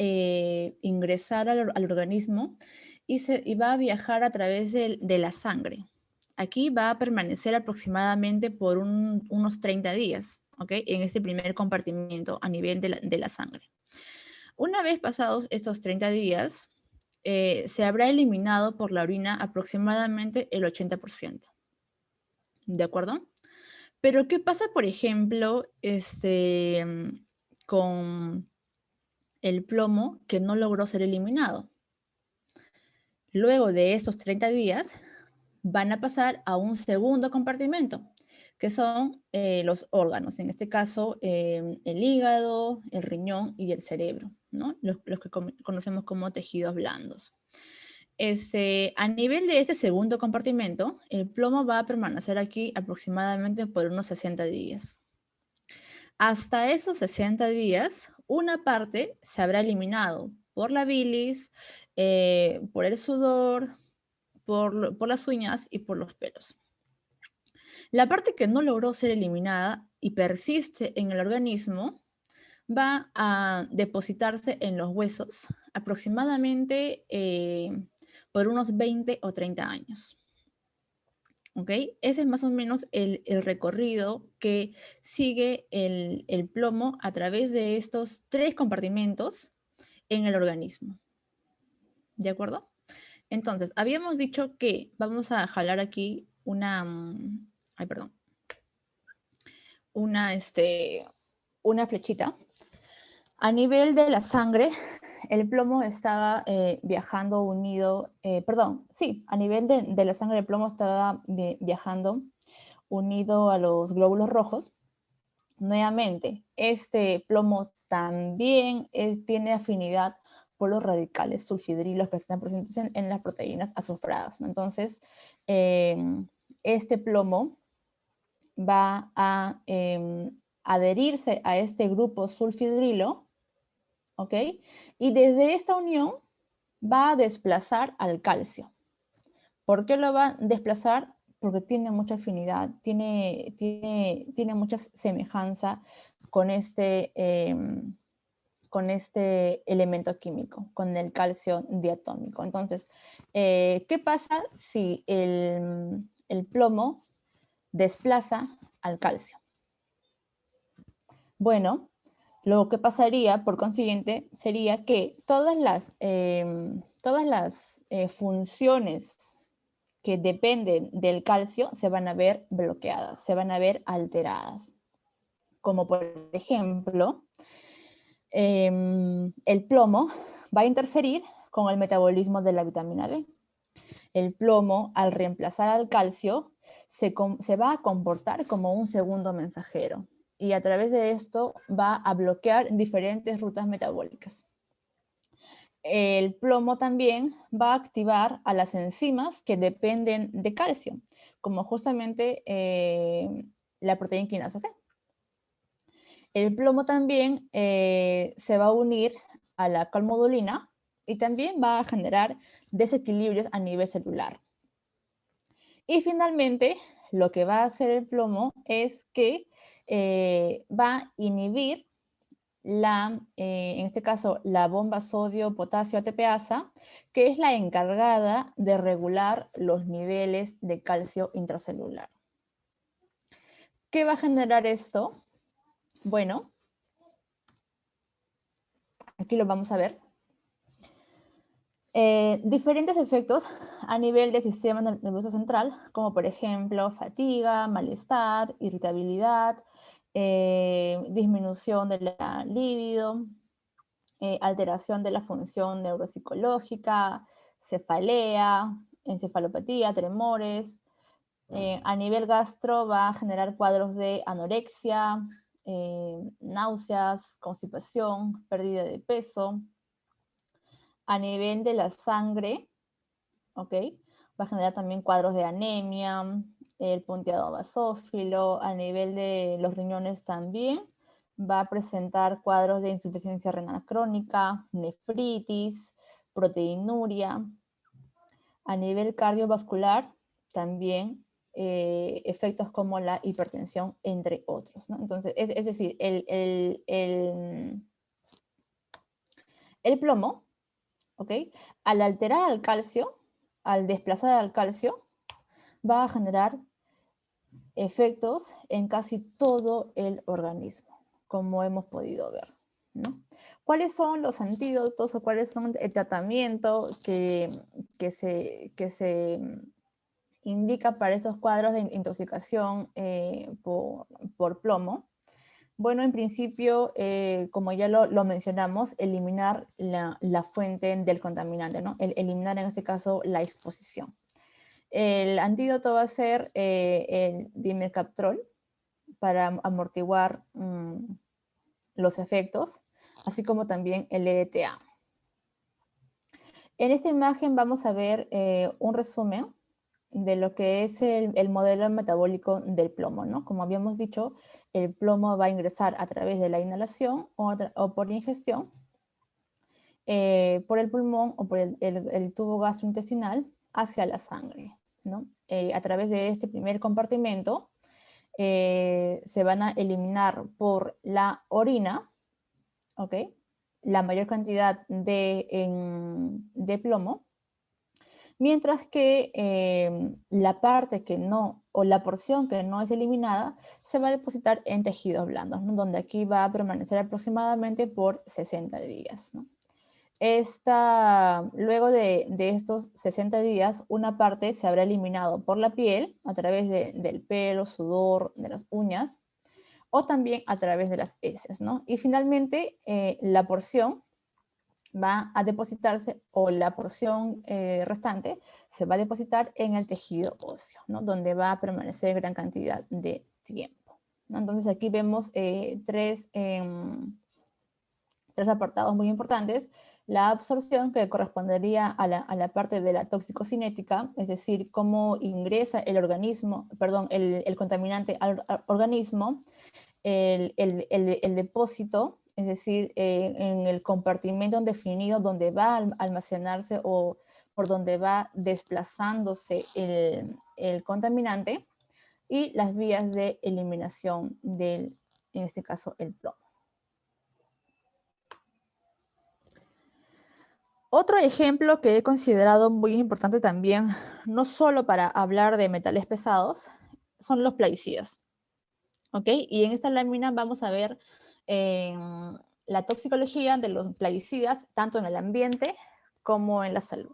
ingresar al organismo y va a viajar a través de la sangre. Aquí va a permanecer aproximadamente por unos 30 días, ¿ok? En este primer compartimiento a nivel de la sangre. Una vez pasados estos 30 días, se habrá eliminado por la orina aproximadamente el 80%. ¿De acuerdo? Pero, ¿qué pasa, por ejemplo, con el plomo que no logró ser eliminado? Luego de estos 30 días, van a pasar a un segundo compartimento, que son los órganos, en este caso el hígado, el riñón y el cerebro, ¿no? Los que conocemos como tejidos blandos. A nivel de este segundo compartimento, el plomo va a permanecer aquí aproximadamente por unos 60 días. Hasta esos 60 días, una parte se habrá eliminado por la bilis, por el sudor, por las uñas y por los pelos. La parte que no logró ser eliminada y persiste en el organismo va a depositarse en los huesos aproximadamente por unos 20 o 30 años. ¿Ok? Ese es más o menos el recorrido que sigue el plomo a través de estos 3 compartimentos en el organismo. ¿De acuerdo? Entonces, habíamos dicho que vamos a jalar aquí una flechita. A nivel de la sangre, el plomo estaba viajando unido, a nivel de la sangre el plomo estaba viajando unido a los glóbulos rojos. Nuevamente, este plomo también tiene afinidad por los radicales sulfidrilos que están presentes en las proteínas azufradas, ¿no? Entonces, este plomo va a adherirse a este grupo sulfidrilo, ¿ok? Y desde esta unión va a desplazar al calcio. ¿Por qué lo va a desplazar? Porque tiene mucha afinidad, tiene mucha semejanza con este elemento químico, con el calcio diatómico. Entonces, ¿qué pasa si el plomo desplaza al calcio? Bueno, lo que pasaría, por consiguiente, sería que todas las funciones que dependen del calcio se van a ver bloqueadas, se van a ver alteradas. Como por ejemplo, el plomo va a interferir con el metabolismo de la vitamina D. El plomo, al reemplazar al calcio, se va a comportar como un segundo mensajero. y a través de esto va a bloquear diferentes rutas metabólicas. El plomo también va a activar a las enzimas que dependen de calcio, como justamente la proteína quinasa C. El plomo también se va a unir a la calmodulina y también va a generar desequilibrios a nivel celular. Y finalmente, lo que va a hacer el plomo es que va a inhibir en este caso, la bomba sodio-potasio ATPasa, que es la encargada de regular los niveles de calcio intracelular. ¿Qué va a generar esto? Bueno, aquí lo vamos a ver. Diferentes efectos a nivel del sistema nervioso central, como por ejemplo fatiga, malestar, irritabilidad, disminución de la libido, alteración de la función neuropsicológica, cefalea, encefalopatía, tremores. A nivel gastro va a generar cuadros de anorexia, náuseas, constipación, pérdida de peso. A nivel de la sangre, ¿ok? Va a generar también cuadros de anemia, el punteado basófilo. A nivel de los riñones también va a presentar cuadros de insuficiencia renal crónica, nefritis, proteinuria. A nivel cardiovascular también efectos como la hipertensión, entre otros, ¿no? Entonces, es decir, el plomo, ¿ok? Al alterar al calcio, al desplazar al calcio, va a generar efectos en casi todo el organismo, como hemos podido ver, ¿no? ¿Cuáles son los antídotos o cuáles son el tratamiento que se indica para estos cuadros de intoxicación por plomo? Bueno, en principio, como ya lo mencionamos, eliminar la fuente del contaminante, ¿no? Eliminar en este caso la exposición. El antídoto va a ser el dimercaprol para amortiguar los efectos, así como también el EDTA. En esta imagen vamos a ver un resumen de lo que es el modelo metabólico del plomo, ¿no? Como habíamos dicho, el plomo va a ingresar a través de la inhalación o por ingestión, por el pulmón o por el tubo gastrointestinal hacia la sangre, ¿no? A través de este primer compartimento se van a eliminar por la orina, ¿ok? La mayor cantidad de plomo, mientras que la parte que no, o la porción que no es eliminada, se va a depositar en tejidos blandos, ¿no? Donde aquí va a permanecer aproximadamente por 60 días, ¿no? Luego de estos 60 días, una parte se habrá eliminado por la piel, a través del pelo, sudor, de las uñas, o también a través de las heces, ¿no? Y finalmente, la porción va a depositarse, o la porción restante se va a depositar en el tejido óseo, ¿no? Donde va a permanecer gran cantidad de tiempo, ¿no? Entonces aquí vemos tres apartados muy importantes. La absorción, que correspondería a la parte de la toxicocinética, es decir, cómo ingresa el organismo, perdón, el contaminante al organismo. El depósito, es decir, en el compartimento definido donde va a almacenarse o por donde va desplazándose el contaminante, y las vías de eliminación en este caso, el plomo. Otro ejemplo que he considerado muy importante también, no solo para hablar de metales pesados, son los plaguicidas. ¿Ok? Y en esta lámina vamos a ver la toxicología de los plaguicidas, tanto en el ambiente como en la salud.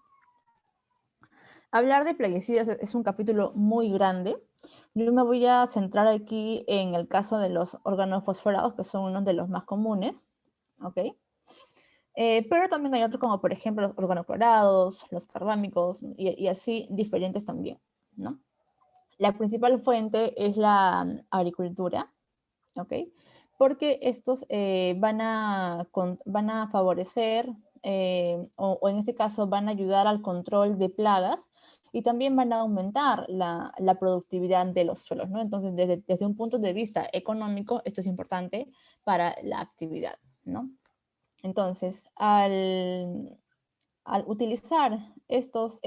Hablar de plaguicidas es un capítulo muy grande. Yo me voy a centrar aquí en el caso de los organofosforados, que son uno de los más comunes. ¿Ok? Pero también hay otros, como por ejemplo los organoclorados, los cardámicos, y así diferentes también, ¿no? La principal fuente es la agricultura, ¿ok? Porque estos van a favorecer, o en este caso van a ayudar al control de plagas y también van a aumentar la productividad de los suelos, ¿no? Entonces, desde un punto de vista económico, esto es importante para la actividad, ¿no? Entonces, al utilizar estos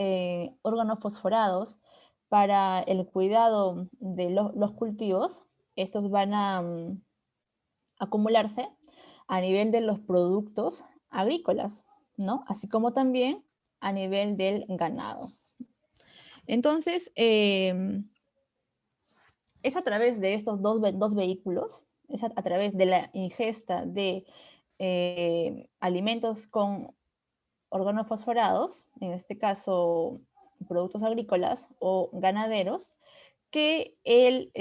órganos fosforados para el cuidado de los cultivos, estos van a acumularse a nivel de los productos agrícolas, ¿no? Así como también a nivel del ganado. Entonces, es a través de estos dos vehículos, es a través de la ingesta de alimentos con organofosforados, en este caso productos agrícolas o ganaderos, que el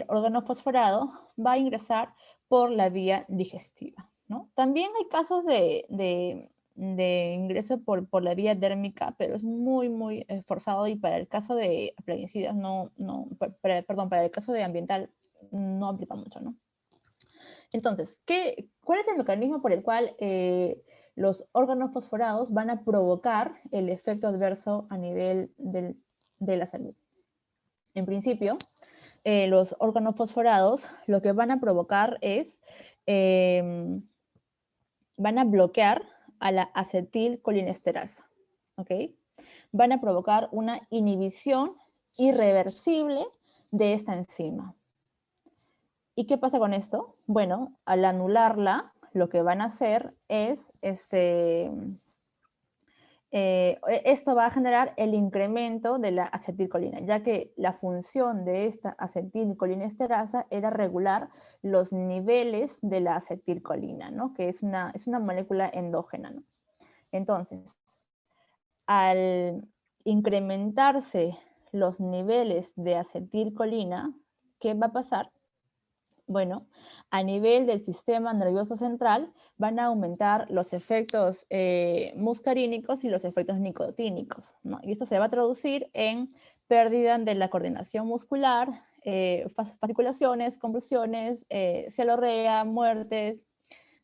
órgano fosforado va a ingresar por la vía digestiva, ¿no? También hay casos de ingreso por la vía dérmica, pero es muy, muy forzado, y para el caso de plaguicidas para el caso de ambiental no aplica mucho, ¿no? Entonces, ¿cuál es el mecanismo por el cual los órganos fosforados van a provocar el efecto adverso a nivel de la salud? En principio, los órganos fosforados lo que van a provocar es, van a bloquear a la acetilcolinesterasa, ¿ok? Van a provocar una inhibición irreversible de esta enzima. ¿Y qué pasa con esto? Bueno, al anularla, lo que van a hacer es, esto va a generar el incremento de la acetilcolina, ya que la función de esta acetilcolinesterasa era regular los niveles de la acetilcolina, ¿no? Que es una molécula endógena, ¿no? Entonces, al incrementarse los niveles de acetilcolina, ¿qué va a pasar? Bueno, a nivel del sistema nervioso central van a aumentar los efectos muscarínicos y los efectos nicotínicos, ¿no? Y esto se va a traducir en pérdida de la coordinación muscular, fasciculaciones, convulsiones, cefalorrea, muertes,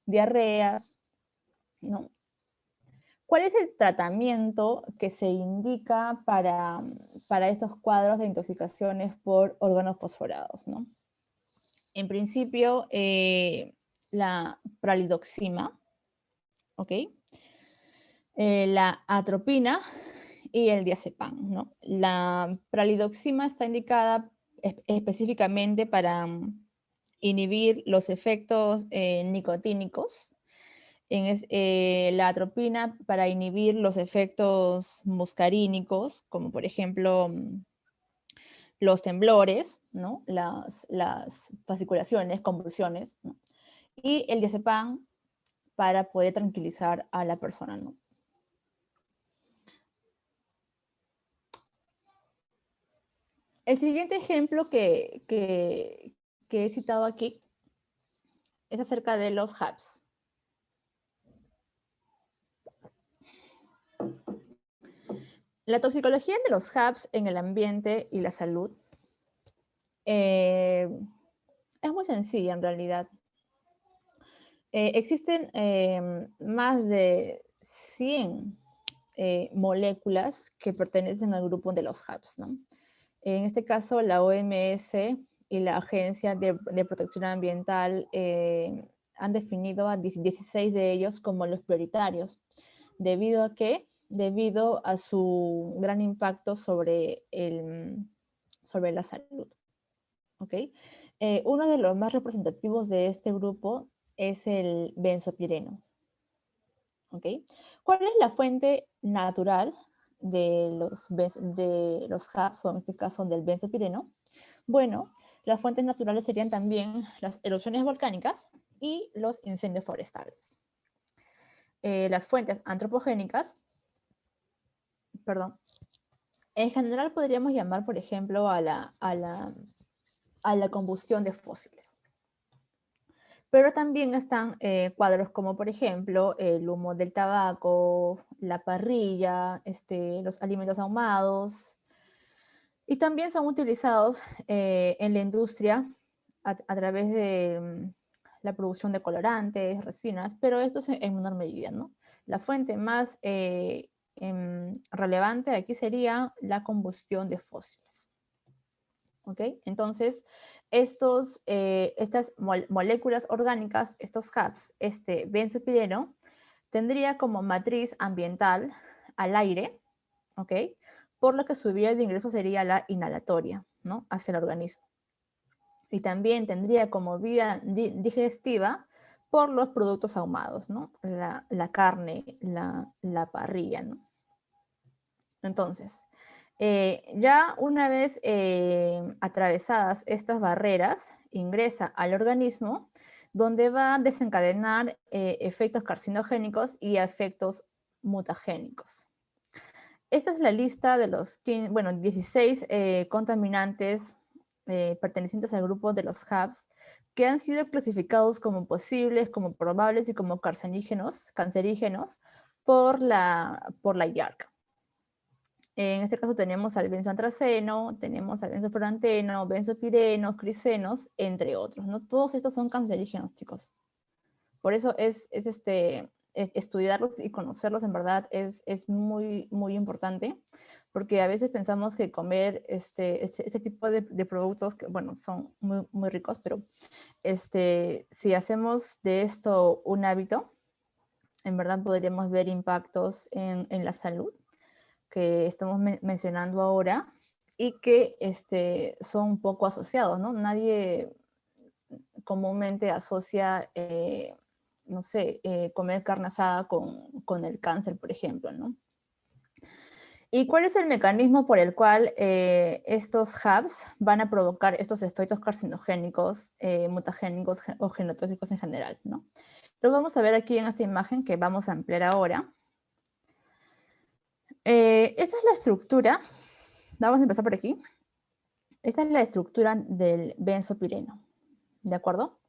diarreas, ¿no? ¿Cuál es el tratamiento que se indica para estos cuadros de intoxicaciones por órganos fosforados, ¿no? En principio, la pralidoxima, ¿ok? La atropina y el diazepam, ¿no? La pralidoxima está indicada específicamente para inhibir los efectos nicotínicos. La atropina para inhibir los efectos muscarínicos, como por ejemplo los temblores, ¿no? Las fasciculaciones, convulsiones, ¿no? Y el diazepam para poder tranquilizar a la persona, ¿no? El siguiente ejemplo que he citado aquí es acerca de los HAPs. La toxicología de los HAPs en el ambiente y la salud es muy sencilla en realidad. Existen más de 100 moléculas que pertenecen al grupo de los HAPs, ¿no? En este caso, la OMS y la Agencia de Protección Ambiental han definido a 16 de ellos como los prioritarios. ¿Debido a qué? Debido a su gran impacto sobre la salud. ¿Ok? Uno de los más representativos de este grupo es el benzopireno. ¿Ok? ¿Cuál es la fuente natural de los HAPs, o en este caso del benzopireno? Bueno, las fuentes naturales serían también las erupciones volcánicas y los incendios forestales. Las fuentes antropogénicas, perdón, en general podríamos llamar, por ejemplo, a la combustión de fósiles. Pero también están cuadros como, por ejemplo, el humo del tabaco, la parrilla, los alimentos ahumados. Y también son utilizados en la industria a través de la producción de colorantes, resinas, pero esto es en menor medida, ¿no? La fuente más relevante aquí sería la combustión de fósiles. ¿Ok? Entonces, estas moléculas orgánicas, estos hubs, este benzopireno, tendría como matriz ambiental al aire, ¿ok? Por lo que su vía de ingreso sería la inhalatoria, ¿no? Hacia el organismo. Y también tendría como vía digestiva por los productos ahumados, ¿no? La carne, la parrilla, ¿no? Entonces, ya una vez atravesadas estas barreras, ingresa al organismo, donde va a desencadenar efectos carcinogénicos y efectos mutagénicos. Esta es la lista de los 16 contaminantes pertenecientes al grupo de los HABs que han sido clasificados como posibles, como probables y como cancerígenos por la IARC. En este caso tenemos al benzoantraceno, tenemos al benzofuranteno, benzopirenos, crisenos, entre otros, ¿no? Todos estos son cancerígenos, chicos. Por eso estudiarlos y conocerlos en verdad es muy, muy importante, porque a veces pensamos que comer este tipo de productos, que bueno, son muy, muy ricos, pero si hacemos de esto un hábito, en verdad podríamos ver impactos en la salud que estamos mencionando ahora y que son un poco asociados, ¿no? Nadie comúnmente asocia, no sé, comer carne asada con el cáncer, por ejemplo, ¿no? ¿Y cuál es el mecanismo por el cual estos hubs van a provocar estos efectos carcinogénicos, mutagénicos o genotóxicos en general, ¿no? Lo vamos a ver aquí en esta imagen que vamos a ampliar ahora. Esta es la estructura. Vamos a empezar por aquí. Esta es la estructura del benzopireno, ¿de acuerdo?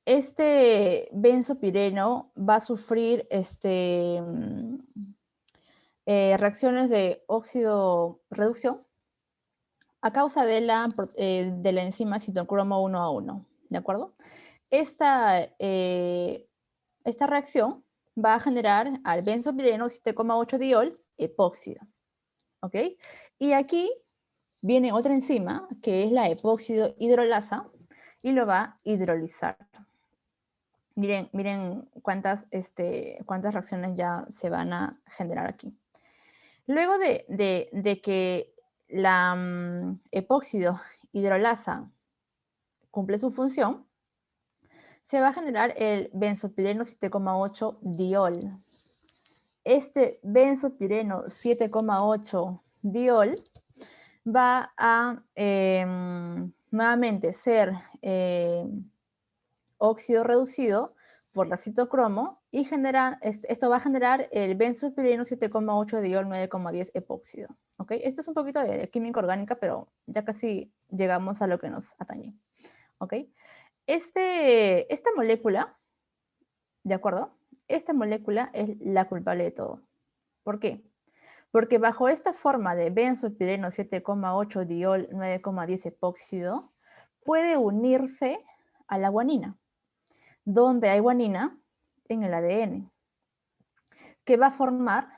Este benzopireno va a sufrir reacciones de óxido-reducción a causa de la enzima citocromo 1A1, ¿de acuerdo? Esta reacción va a generar al benzopireno 7,8-diol epóxido, ¿ok? Y aquí viene otra enzima, que es la epóxido hidrolasa, y lo va a hidrolizar. Miren cuántas reacciones ya se van a generar aquí. Luego de que la epóxido hidrolasa cumple su función, se va a generar el benzopireno 7,8-diol. Este benzopireno 7,8-diol va a nuevamente ser óxido reducido por la citocromo y esto va a generar el benzopireno 7,8-diol 9,10 epóxido. ¿Okay? Esto es un poquito de química orgánica, pero ya casi llegamos a lo que nos atañe. ¿Okay? Esta molécula, ¿de acuerdo? Esta molécula es la culpable de todo. ¿Por qué? Porque bajo esta forma de benzopireno 7,8-diol 9,10 epóxido, puede unirse a la guanina, donde hay guanina en el ADN, que va a formar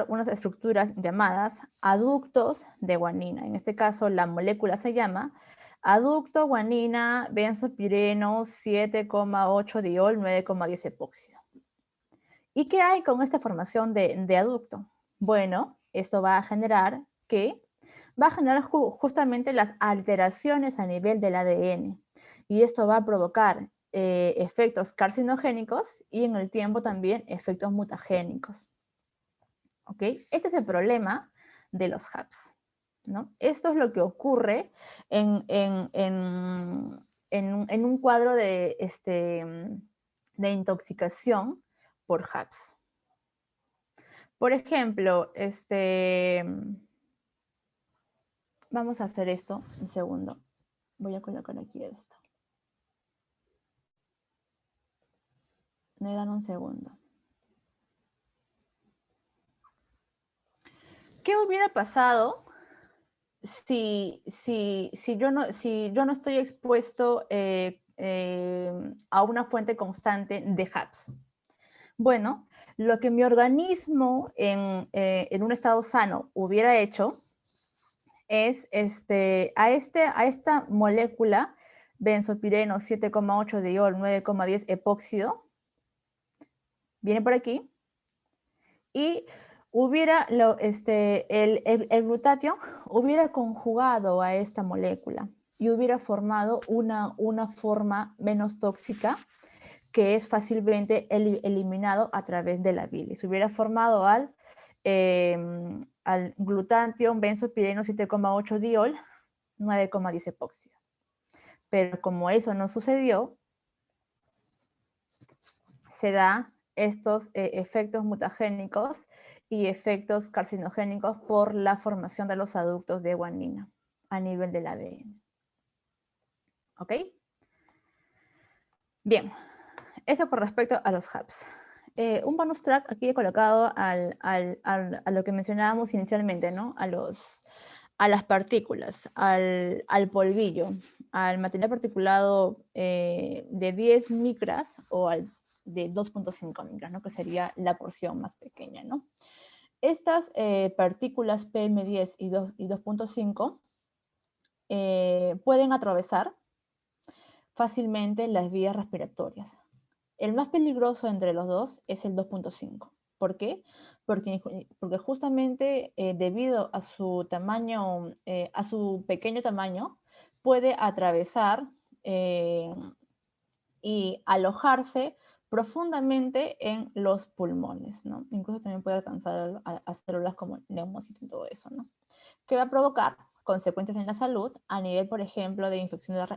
unas estructuras llamadas aductos de guanina. En este caso, la molécula se llama aducto guanina benzopireno 7,8-diol 9,10 epóxido. ¿Y qué hay con esta formación de aducto? Bueno, esto va a generar justamente las alteraciones a nivel del ADN. Y esto va a provocar efectos carcinogénicos y en el tiempo también efectos mutagénicos. ¿Ok? Este es el problema de los HABs, ¿no? Esto es lo que ocurre en un cuadro de intoxicación por HABs. Por ejemplo, vamos a hacer esto un segundo. Voy a colocar aquí esto. Me dan un segundo. ¿Qué hubiera pasado si yo no estoy expuesto a una fuente constante de HAPS? Bueno, lo que mi organismo en un estado sano hubiera hecho es a esta molécula benzopireno 7,8 diol 9,10 epóxido, viene por aquí, y hubiera el glutatión hubiera conjugado a esta molécula y hubiera formado una forma menos tóxica que es fácilmente eliminado a través de la bilis. Hubiera formado al glutatión benzopireno 7,8 diol 9,10 epóxido. Pero como eso no sucedió, se da estos efectos mutagénicos y efectos carcinogénicos por la formación de los aductos de guanina a nivel del ADN. ¿Ok? Bien, eso con respecto a los HAPS. Un bonus track aquí he colocado a lo que mencionábamos inicialmente, ¿no? A las partículas, al polvillo, al material particulado de 10 micras o al de 2,5 micras, ¿no? Que sería la porción más pequeña, ¿no? Estas partículas PM10 y 2,5 pueden atravesar fácilmente las vías respiratorias. El más peligroso entre los dos es el 2,5. ¿Por qué? Porque justamente debido a su tamaño, a su pequeño tamaño, puede atravesar y alojarse profundamente en los pulmones, ¿no? Incluso también puede alcanzar a células como neumocitos y todo eso, ¿no? Que va a provocar consecuencias en la salud a nivel, por ejemplo, de infecciones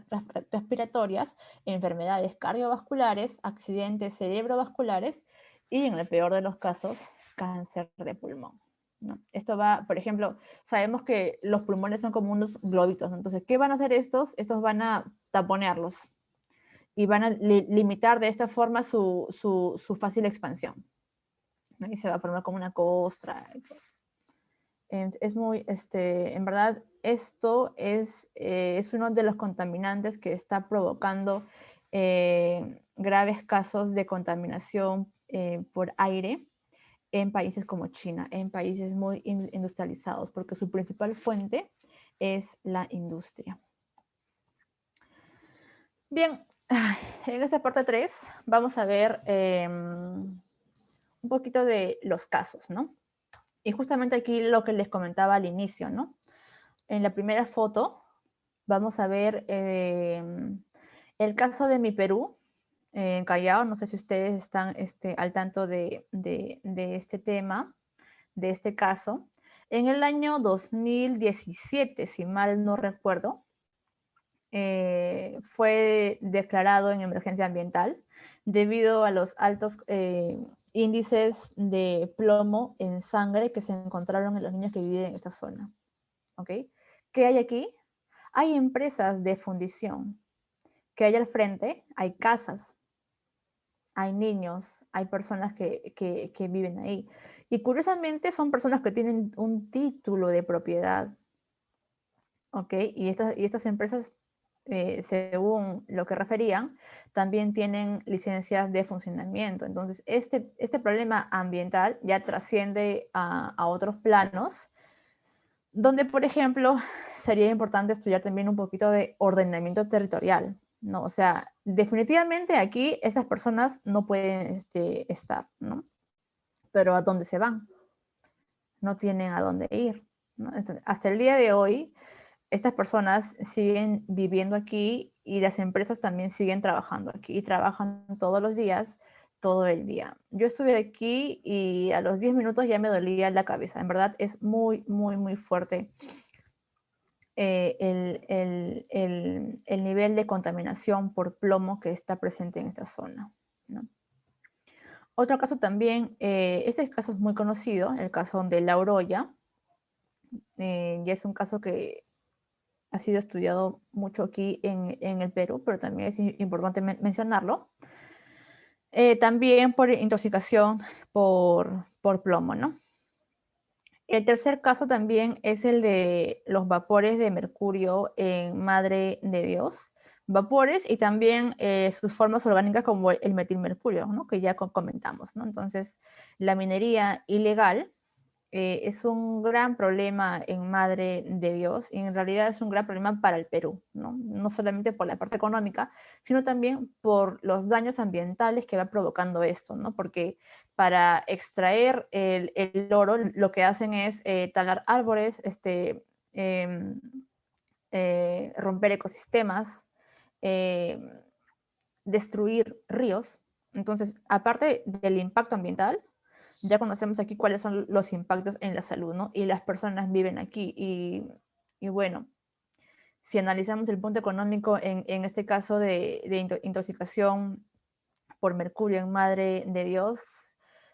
respiratorias, enfermedades cardiovasculares, accidentes cerebrovasculares y, en el peor de los casos, cáncer de pulmón, ¿no? Esto va, por ejemplo, sabemos que los pulmones son como unos globitos, ¿no? Entonces, ¿qué van a hacer estos? Estos van a taponearlos y van a limitar de esta forma su fácil expansión, ¿no? Y se va a formar como una costra. Es muy, en verdad, esto es uno de los contaminantes que está provocando graves casos de contaminación por aire en países como China, en países muy industrializados, porque su principal fuente es la industria. Bien, en esta parte 3 vamos a ver un poquito de los casos, ¿no? Y justamente aquí lo que les comentaba al inicio, ¿no? En la primera foto vamos a ver el caso de Mi Perú, en Callao. No sé si ustedes están al tanto de este tema, de este caso. En el año 2017, si mal no recuerdo, fue declarado en emergencia ambiental debido a los altos índices de plomo en sangre que se encontraron en los niños que viven en esta zona. ¿Ok? ¿Qué hay aquí? Hay empresas de fundición. ¿Qué hay al frente? Hay casas, hay niños, hay personas que viven ahí. Y curiosamente son personas que tienen un título de propiedad. ¿Ok? Y estas empresas, según lo que referían, también tienen licencias de funcionamiento. Entonces, este problema ambiental ya trasciende a otros planos, donde, por ejemplo, sería importante estudiar también un poquito de ordenamiento territorial, ¿no? O sea, definitivamente aquí estas personas no pueden estar, ¿no? Pero ¿a dónde se van? No tienen a dónde ir, ¿no? Entonces, hasta el día de hoy, estas personas siguen viviendo aquí y las empresas también siguen trabajando aquí y trabajan todos los días, todo el día. Yo estuve aquí y a los 10 minutos ya me dolía la cabeza. En verdad es muy, muy, muy fuerte el nivel de contaminación por plomo que está presente en esta zona, ¿no? Otro caso también, este caso es muy conocido, el caso de La Oroya. Ya es un caso que ha sido estudiado mucho aquí en el Perú, pero también es importante mencionarlo. También por intoxicación por plomo, ¿no? El tercer caso también es el de los vapores de mercurio en Madre de Dios. Vapores y también sus formas orgánicas como el metilmercurio, ¿no? Que ya comentamos, ¿no? Entonces, la minería ilegal es un gran problema en Madre de Dios y en realidad es un gran problema para el Perú, ¿no? No solamente por la parte económica, sino también por los daños ambientales que va provocando esto, ¿no? Porque para extraer el oro lo que hacen es talar árboles, eh, romper ecosistemas, eh, destruir ríos. Entonces, aparte del impacto ambiental, ya conocemos aquí cuáles son los impactos en la salud, ¿no? Y las personas viven aquí. Y bueno, si analizamos el punto económico en este caso de intoxicación por mercurio en Madre de Dios,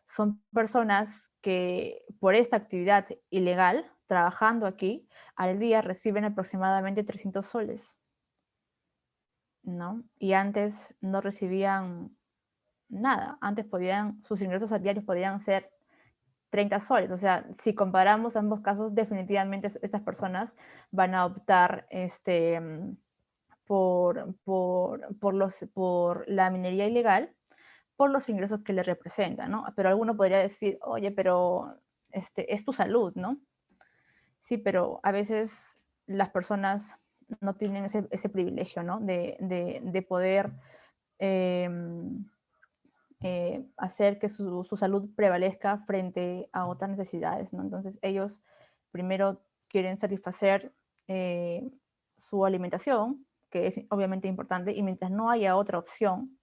son personas que por esta actividad ilegal, trabajando aquí, al día reciben aproximadamente 300 soles, ¿no? Y antes no recibían nada, antes sus ingresos diarios podían ser 30 soles. O sea, si comparamos ambos casos, definitivamente estas personas van a optar por la minería ilegal, por los ingresos que le representan, ¿no? Pero alguno podría decir, oye, pero es tu salud, ¿no? Sí, pero a veces las personas no tienen ese privilegio, ¿no? De poder eh, hacer que su salud prevalezca frente a otras necesidades, ¿no? Entonces ellos primero quieren satisfacer su alimentación, que es obviamente importante, y mientras no haya otra opción,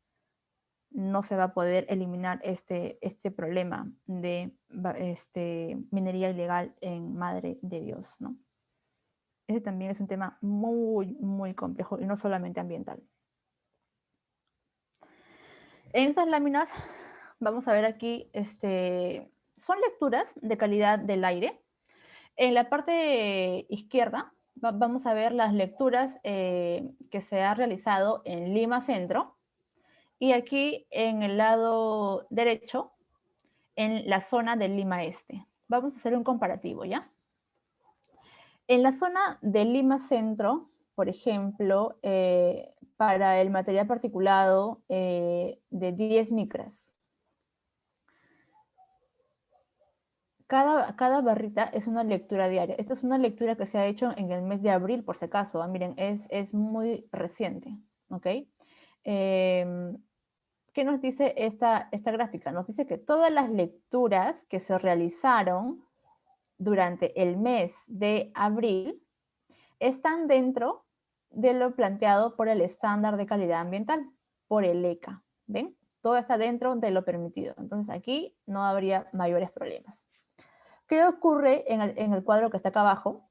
no se va a poder eliminar este problema de minería ilegal en Madre de Dios, ¿no? Ese también es un tema muy, muy complejo y no solamente ambiental. En estas láminas vamos a ver aquí, son lecturas de calidad del aire. En la parte izquierda vamos a ver las lecturas que se ha realizado en Lima Centro y aquí en el lado derecho en la zona de Lima Este. Vamos a hacer un comparativo, ¿ya? En la zona de Lima Centro, por ejemplo, para el material particulado de 10 micras, cada barrita es una lectura diaria. Esta es una lectura que se ha hecho en el mes de abril, por si acaso. Miren, es muy reciente, ¿ok? ¿Qué nos dice esta gráfica? Nos dice que todas las lecturas que se realizaron durante el mes de abril están dentro de lo planteado por el estándar de calidad ambiental, por el ECA. ¿Ven? Todo está dentro de lo permitido. Entonces aquí no habría mayores problemas. ¿Qué ocurre en el cuadro que está acá abajo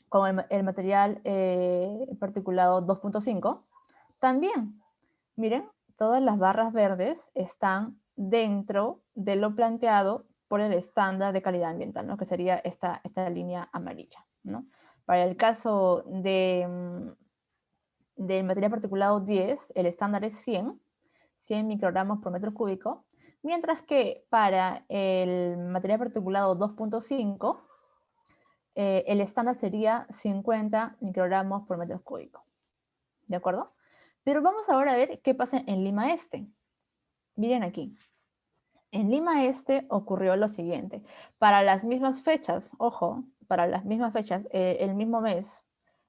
con el material particulado 2.5? También, miren, todas las barras verdes están dentro de lo planteado por el estándar de calidad ambiental, ¿no? Que sería esta línea amarilla, ¿no? Para el caso del material particulado 10, el estándar es 100 microgramos por metro cúbico, mientras que para el material particulado 2.5, el estándar sería 50 microgramos por metro cúbico. ¿De acuerdo? Pero vamos ahora a ver qué pasa en Lima Este. Miren aquí. En Lima Este ocurrió lo siguiente. Para las mismas fechas, ojo, para las mismas fechas, el mismo mes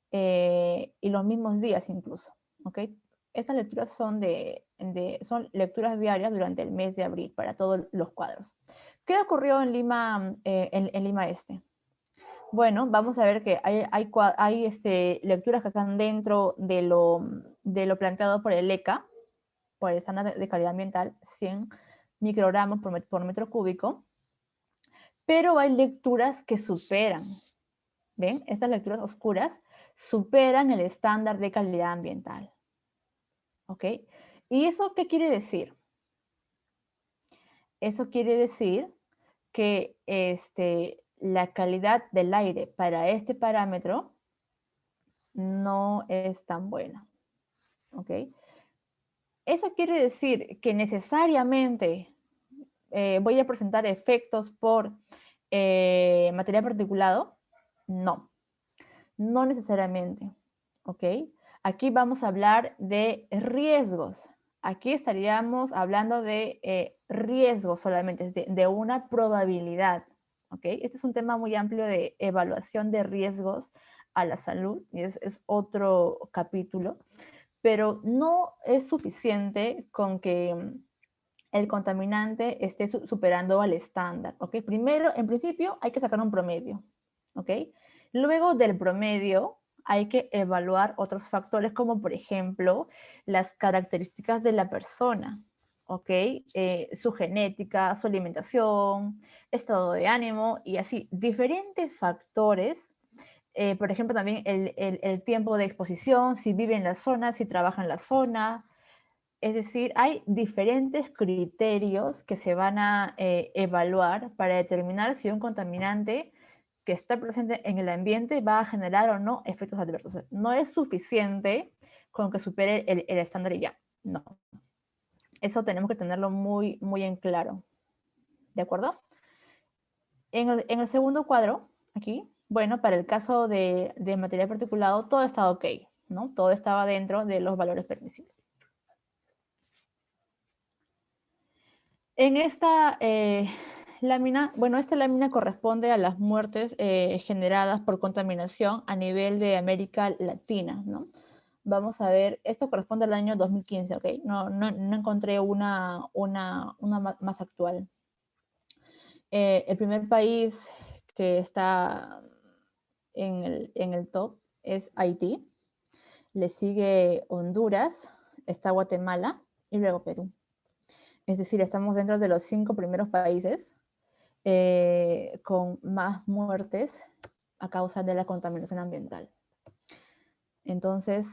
y los mismos días incluso, ¿ok? Estas lecturas son son lecturas diarias durante el mes de abril para todos los cuadros. ¿Qué ocurrió en Lima, en Lima Este? Bueno, vamos a ver que hay lecturas que están dentro de lo planteado por el ECA, por el estándar de calidad ambiental, 100 microgramos por metro cúbico, pero hay lecturas que superan, ¿ven? Estas lecturas oscuras superan el estándar de calidad ambiental, ¿ok? ¿Y eso qué quiere decir? Eso quiere decir que la calidad del aire para este parámetro no es tan buena, ¿ok? Eso quiere decir que necesariamente voy a presentar efectos por ¿Material particulado? No, no necesariamente, ¿ok? Aquí vamos a hablar de riesgos. Aquí estaríamos hablando de riesgos solamente, de una probabilidad, ¿ok? Este es un tema muy amplio de evaluación de riesgos a la salud y es otro capítulo, pero no es suficiente con que el contaminante esté superando al estándar, ¿ok? Primero, en principio, hay que sacar un promedio, ¿ok? Luego del promedio, hay que evaluar otros factores como, por ejemplo, las características de la persona, ¿ok? Su genética, su alimentación, estado de ánimo y así, diferentes factores. Por ejemplo, también el tiempo de exposición, si vive en la zona, si trabaja en la zona, es decir, hay diferentes criterios que se van a evaluar para determinar si un contaminante que está presente en el ambiente va a generar o no efectos adversos. No es suficiente con que supere el estándar y ya. No. Eso tenemos que tenerlo muy, muy en claro. ¿De acuerdo? En el segundo cuadro, aquí, bueno, para el caso de material particulado, todo estaba ok, ¿no? Todo estaba dentro de los valores permisibles. En esta lámina, bueno, esta lámina corresponde a las muertes generadas por contaminación a nivel de América Latina, ¿no? Vamos a ver, esto corresponde al año 2015, ¿ok? No encontré una más actual. El primer país que está en el top es Haití, le sigue Honduras, está Guatemala y luego Perú. Es decir, estamos dentro de los 5 primeros países con más muertes a causa de la contaminación ambiental. Entonces,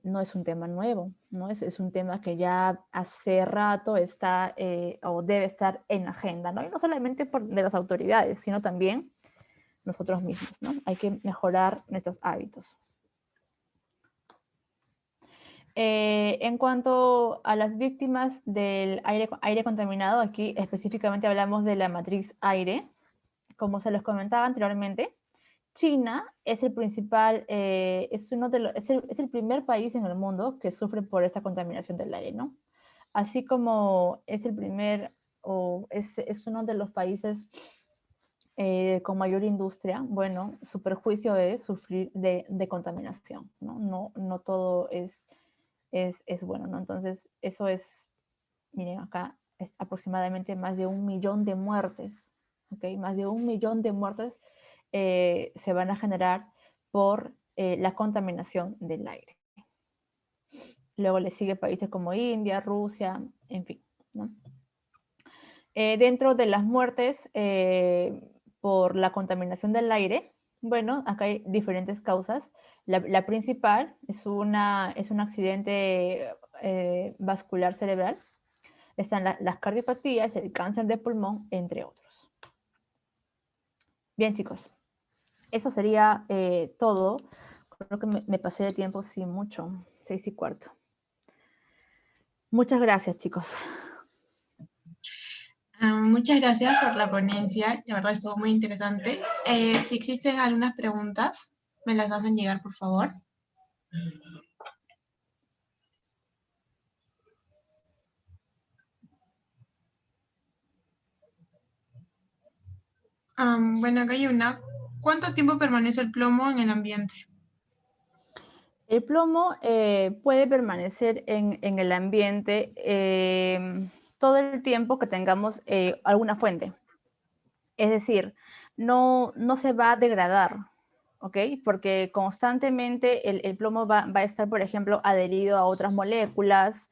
no es un tema nuevo, ¿no? Es un tema que ya hace rato está o debe estar en la agenda, ¿no? Y no solamente de las autoridades, sino también nosotros mismos, ¿no? Hay que mejorar nuestros hábitos. En cuanto a las víctimas del aire contaminado, aquí específicamente hablamos de la matriz aire. Como se los comentaba anteriormente, China es el principal, es el primer país en el mundo que sufre por esta contaminación del aire, ¿no? Así como es el primer, o es uno de los países con mayor industria, bueno, su perjuicio es sufrir de contaminación, ¿no? No todo es bueno, ¿no? Entonces, eso es, miren, acá es aproximadamente más de 1 millón de muertes, ¿ok? Más de 1 millón de muertes se van a generar por la contaminación del aire. Luego le sigue países como India, Rusia, en fin, ¿no? Dentro de las muertes por la contaminación del aire, bueno, acá hay diferentes causas. La principal es un accidente vascular cerebral. Están las cardiopatías, el cáncer de pulmón, entre otros. Bien, chicos, eso sería todo. Creo que me pasé de tiempo, sí, mucho, 6:15. Muchas gracias, chicos. Muchas gracias por la ponencia, la verdad estuvo muy interesante. Si existen algunas preguntas, me las hacen llegar, por favor. Bueno, acá hay una. ¿Cuánto tiempo permanece el plomo en el ambiente? El plomo puede permanecer en el ambiente todo el tiempo que tengamos alguna fuente. Es decir, no se va a degradar, ¿ok? Porque constantemente el plomo va a estar, por ejemplo, adherido a otras moléculas,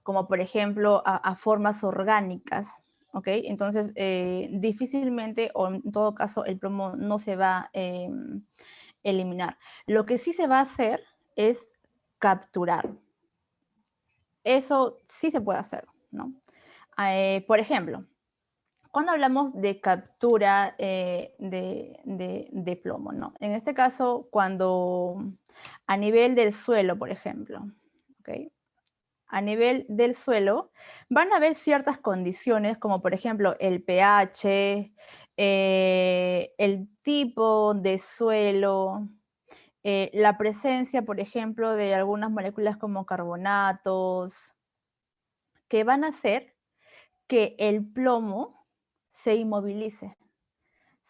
como por ejemplo a formas orgánicas, ¿ok? Entonces, difícilmente, o en todo caso, el plomo no se va a eliminar. Lo que sí se va a hacer es capturar. Eso sí se puede hacer, ¿no? Por ejemplo, cuando hablamos de captura de plomo, ¿no? En este caso, cuando a nivel del suelo, por ejemplo, ¿ok? a nivel del suelo, van a haber ciertas condiciones, como por ejemplo el pH, el tipo de suelo, la presencia, por ejemplo, de algunas moléculas como carbonatos, que van a hacer que el plomo se inmovilice,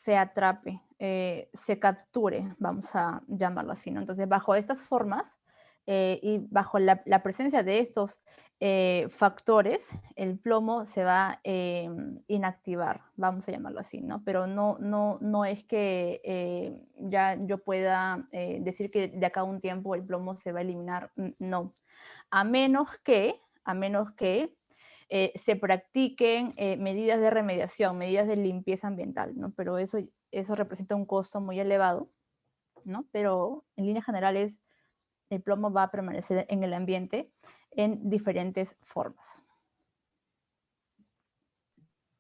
se atrape, se capture, vamos a llamarlo así, ¿no? Entonces, bajo estas formas y bajo la presencia de estos factores, el plomo se va a inactivar, vamos a llamarlo así, ¿no? Pero no es que ya yo pueda decir que de acá a un tiempo el plomo se va a eliminar, no. A menos que se practiquen medidas de remediación, medidas de limpieza ambiental, ¿no? Pero eso representa un costo muy elevado, ¿no? Pero en líneas generales el plomo va a permanecer en el ambiente en diferentes formas.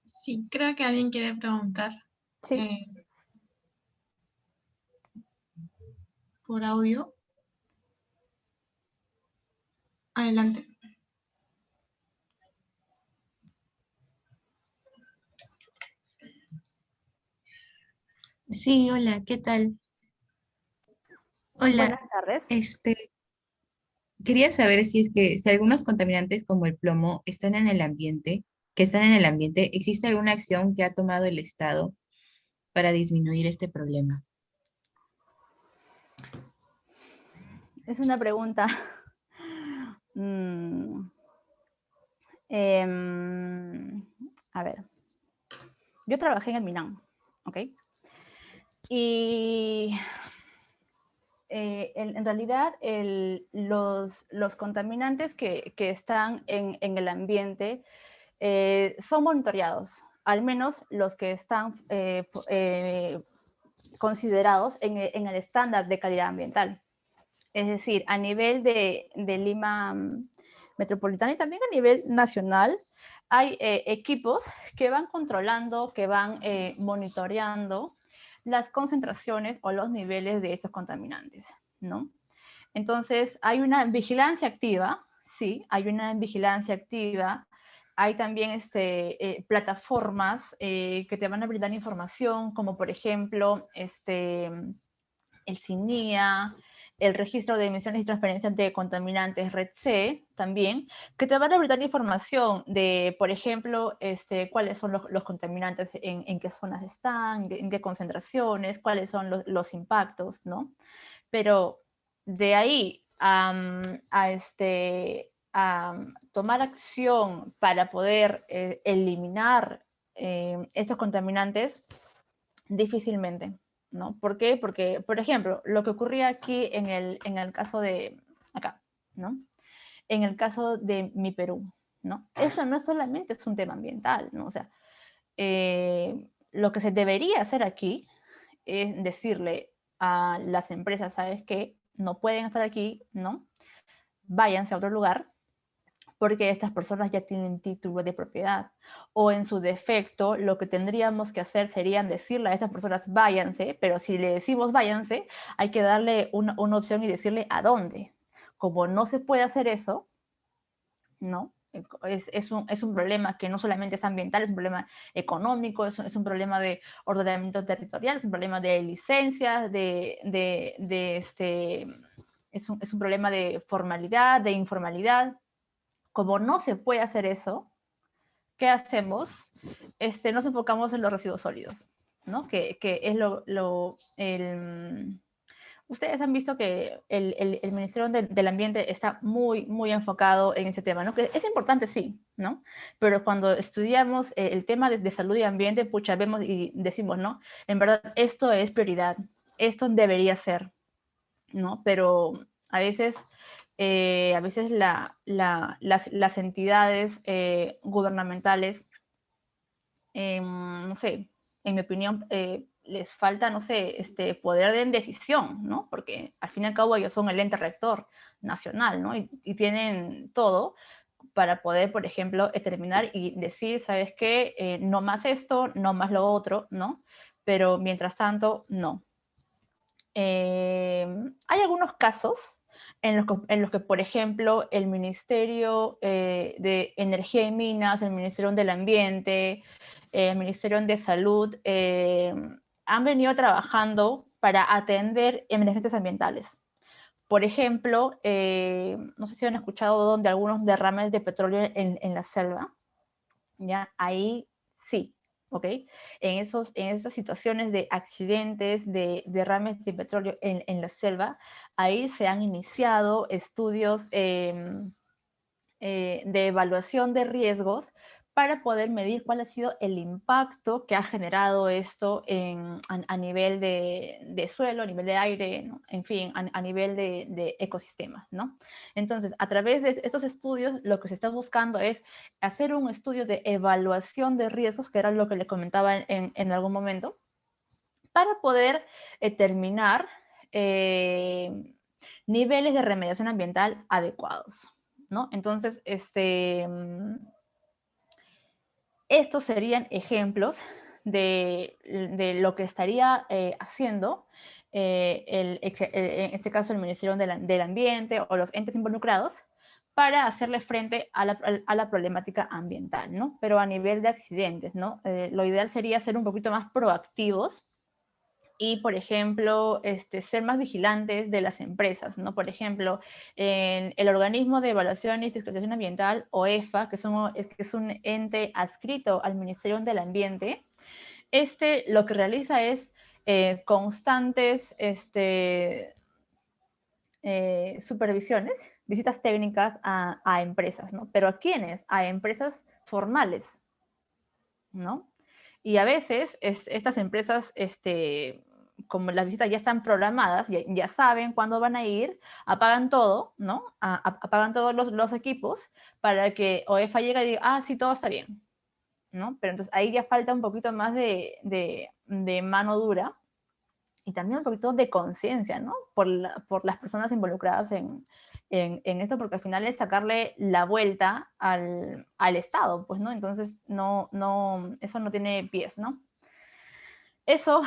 Sí, creo que alguien quiere preguntar Sí. Por audio. Adelante. Sí, hola, ¿qué tal? Hola, Buenas tardes. quería saber si es que si algunos contaminantes como el plomo que están en el ambiente, ¿existe alguna acción que ha tomado el Estado para disminuir este problema? Es una pregunta. A ver, yo trabajé en el MINAM, ¿ok? Y en realidad los contaminantes que están en el ambiente son monitoreados, al menos los que están considerados en el estándar de calidad ambiental. Es decir, a nivel de Lima metropolitana y también a nivel nacional, hay equipos que van controlando, que van monitoreando las concentraciones o los niveles de estos contaminantes, ¿no? Entonces, hay una vigilancia activa, sí, hay una vigilancia activa. Hay también plataformas que te van a brindar información, como por ejemplo el CINIA, el registro de emisiones y transferencias de contaminantes, RED-C, también, que te van a brindar información de, por ejemplo, cuáles son los contaminantes, en qué zonas están, en qué concentraciones, cuáles son los impactos, ¿no? Pero de ahí a tomar acción para poder eliminar estos contaminantes, difícilmente, ¿no? ¿Por qué? Porque, por ejemplo, lo que ocurría aquí en el caso de acá, ¿no? En el caso de mi Perú, ¿no? Eso no solamente es un tema ambiental, ¿no? O sea, lo que se debería hacer aquí es decirle a las empresas, ¿sabes qué? No pueden estar aquí, ¿no? Váyanse a otro lugar, porque estas personas ya tienen título de propiedad. O en su defecto, lo que tendríamos que hacer sería decirle a estas personas váyanse, pero si le decimos váyanse, hay que darle una opción y decirle a dónde. Como no se puede hacer eso, ¿no? Es un problema que no solamente es ambiental, es un problema económico, es un problema de ordenamiento territorial, es un problema de licencias, es un problema de formalidad, de informalidad. Como no se puede hacer eso, ¿qué hacemos? Nos enfocamos en los residuos sólidos, ¿no? Que es ustedes han visto que el Ministerio del Ambiente está muy, muy enfocado en ese tema, ¿no? Que es importante, sí, ¿no? Pero cuando estudiamos el tema de salud y ambiente, pucha, vemos y decimos, ¿no? En verdad, esto es prioridad, esto debería ser, ¿no? Pero a veces las entidades gubernamentales, no sé, en mi opinión, les falta, no sé, poder de decisión, ¿no? Porque al fin y al cabo ellos son el ente rector nacional, ¿no? Y tienen todo para poder, por ejemplo, determinar y decir, ¿sabes qué? No más esto, no más lo otro, ¿no? Pero mientras tanto, no. Hay algunos casos en los que, por ejemplo, el Ministerio de Energía y Minas, el Ministerio del Ambiente, el Ministerio de Salud, han venido trabajando para atender emergencias ambientales. Por ejemplo, no sé si han escuchado de algunos derrames de petróleo en la selva, ¿ya? Ahí sí, ¿ok? En esas situaciones de accidentes, de derrames de petróleo en la selva, ahí se han iniciado estudios de evaluación de riesgos para poder medir cuál ha sido el impacto que ha generado esto a nivel de suelo, a nivel de aire, ¿no? En fin, a nivel de ecosistemas, ¿no? Entonces, a través de estos estudios, lo que se está buscando es hacer un estudio de evaluación de riesgos, que era lo que le comentaba en algún momento, para poder determinar niveles de remediación ambiental adecuados, ¿no? Entonces, estos serían ejemplos de lo que estaría haciendo, en este caso, el Ministerio del Ambiente o los entes involucrados, para hacerle frente a la problemática ambiental, ¿no? Pero a nivel de accidentes, ¿no? Lo ideal sería ser un poquito más proactivos y, por ejemplo, ser más vigilantes de las empresas, ¿no? Por ejemplo, en el Organismo de Evaluación y Fiscalización Ambiental, OEFA, que es un ente adscrito al Ministerio del Ambiente, lo que realiza es constantes supervisiones, visitas técnicas a empresas, ¿no? ¿Pero a quiénes? A empresas formales, ¿no? Y a veces estas empresas, como las visitas ya están programadas, ya saben cuándo van a ir, apagan todo, ¿no? Apagan todos los equipos para que OEFA llegue y diga, ah, sí, todo está bien, ¿no? Pero entonces ahí ya falta un poquito más de mano dura y también un poquito de conciencia, ¿no? Por las personas involucradas en esto, porque al final es sacarle la vuelta al Estado, pues, ¿no? Entonces, eso no tiene pies, ¿no? Eso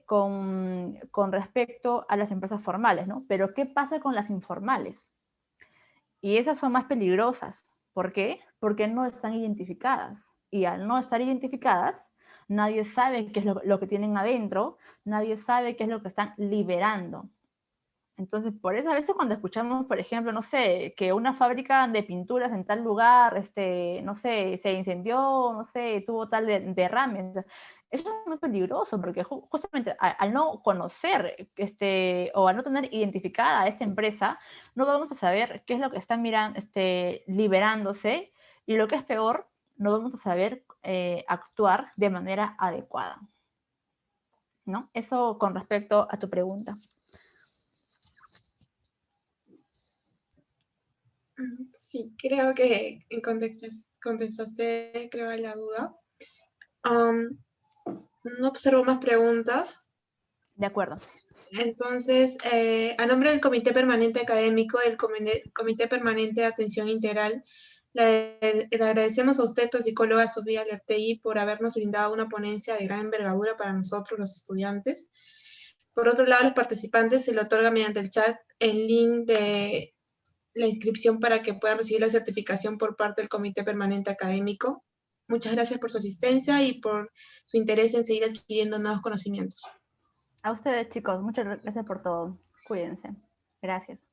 con respecto a las empresas formales, ¿no? Pero ¿qué pasa con las informales? Y esas son más peligrosas. ¿Por qué? Porque no están identificadas. Y al no estar identificadas, nadie sabe qué es lo que tienen adentro, nadie sabe qué es lo que están liberando. Entonces, por eso a veces cuando escuchamos, por ejemplo, no sé, que una fábrica de pinturas en tal lugar, no sé, se incendió, no sé, tuvo tal derrame, o sea, eso es muy peligroso porque justamente al no conocer o al no tener identificada a esta empresa, no vamos a saber qué es lo que están liberándose y lo que es peor, no vamos a saber actuar de manera adecuada, ¿no? Eso con respecto a tu pregunta. Sí, creo que contestaste, creo, a la duda. No observo más preguntas. De acuerdo. Entonces, a nombre del Comité Permanente Académico, del Comité Permanente de Atención Integral, le agradecemos a usted, psicóloga Sofía Alertegui, por habernos brindado una ponencia de gran envergadura para nosotros, los estudiantes. Por otro lado, a los participantes se le otorga mediante el chat el link de la inscripción para que puedan recibir la certificación por parte del Comité Permanente Académico. Muchas gracias por su asistencia y por su interés en seguir adquiriendo nuevos conocimientos. A ustedes, chicos, muchas gracias por todo. Cuídense. Gracias.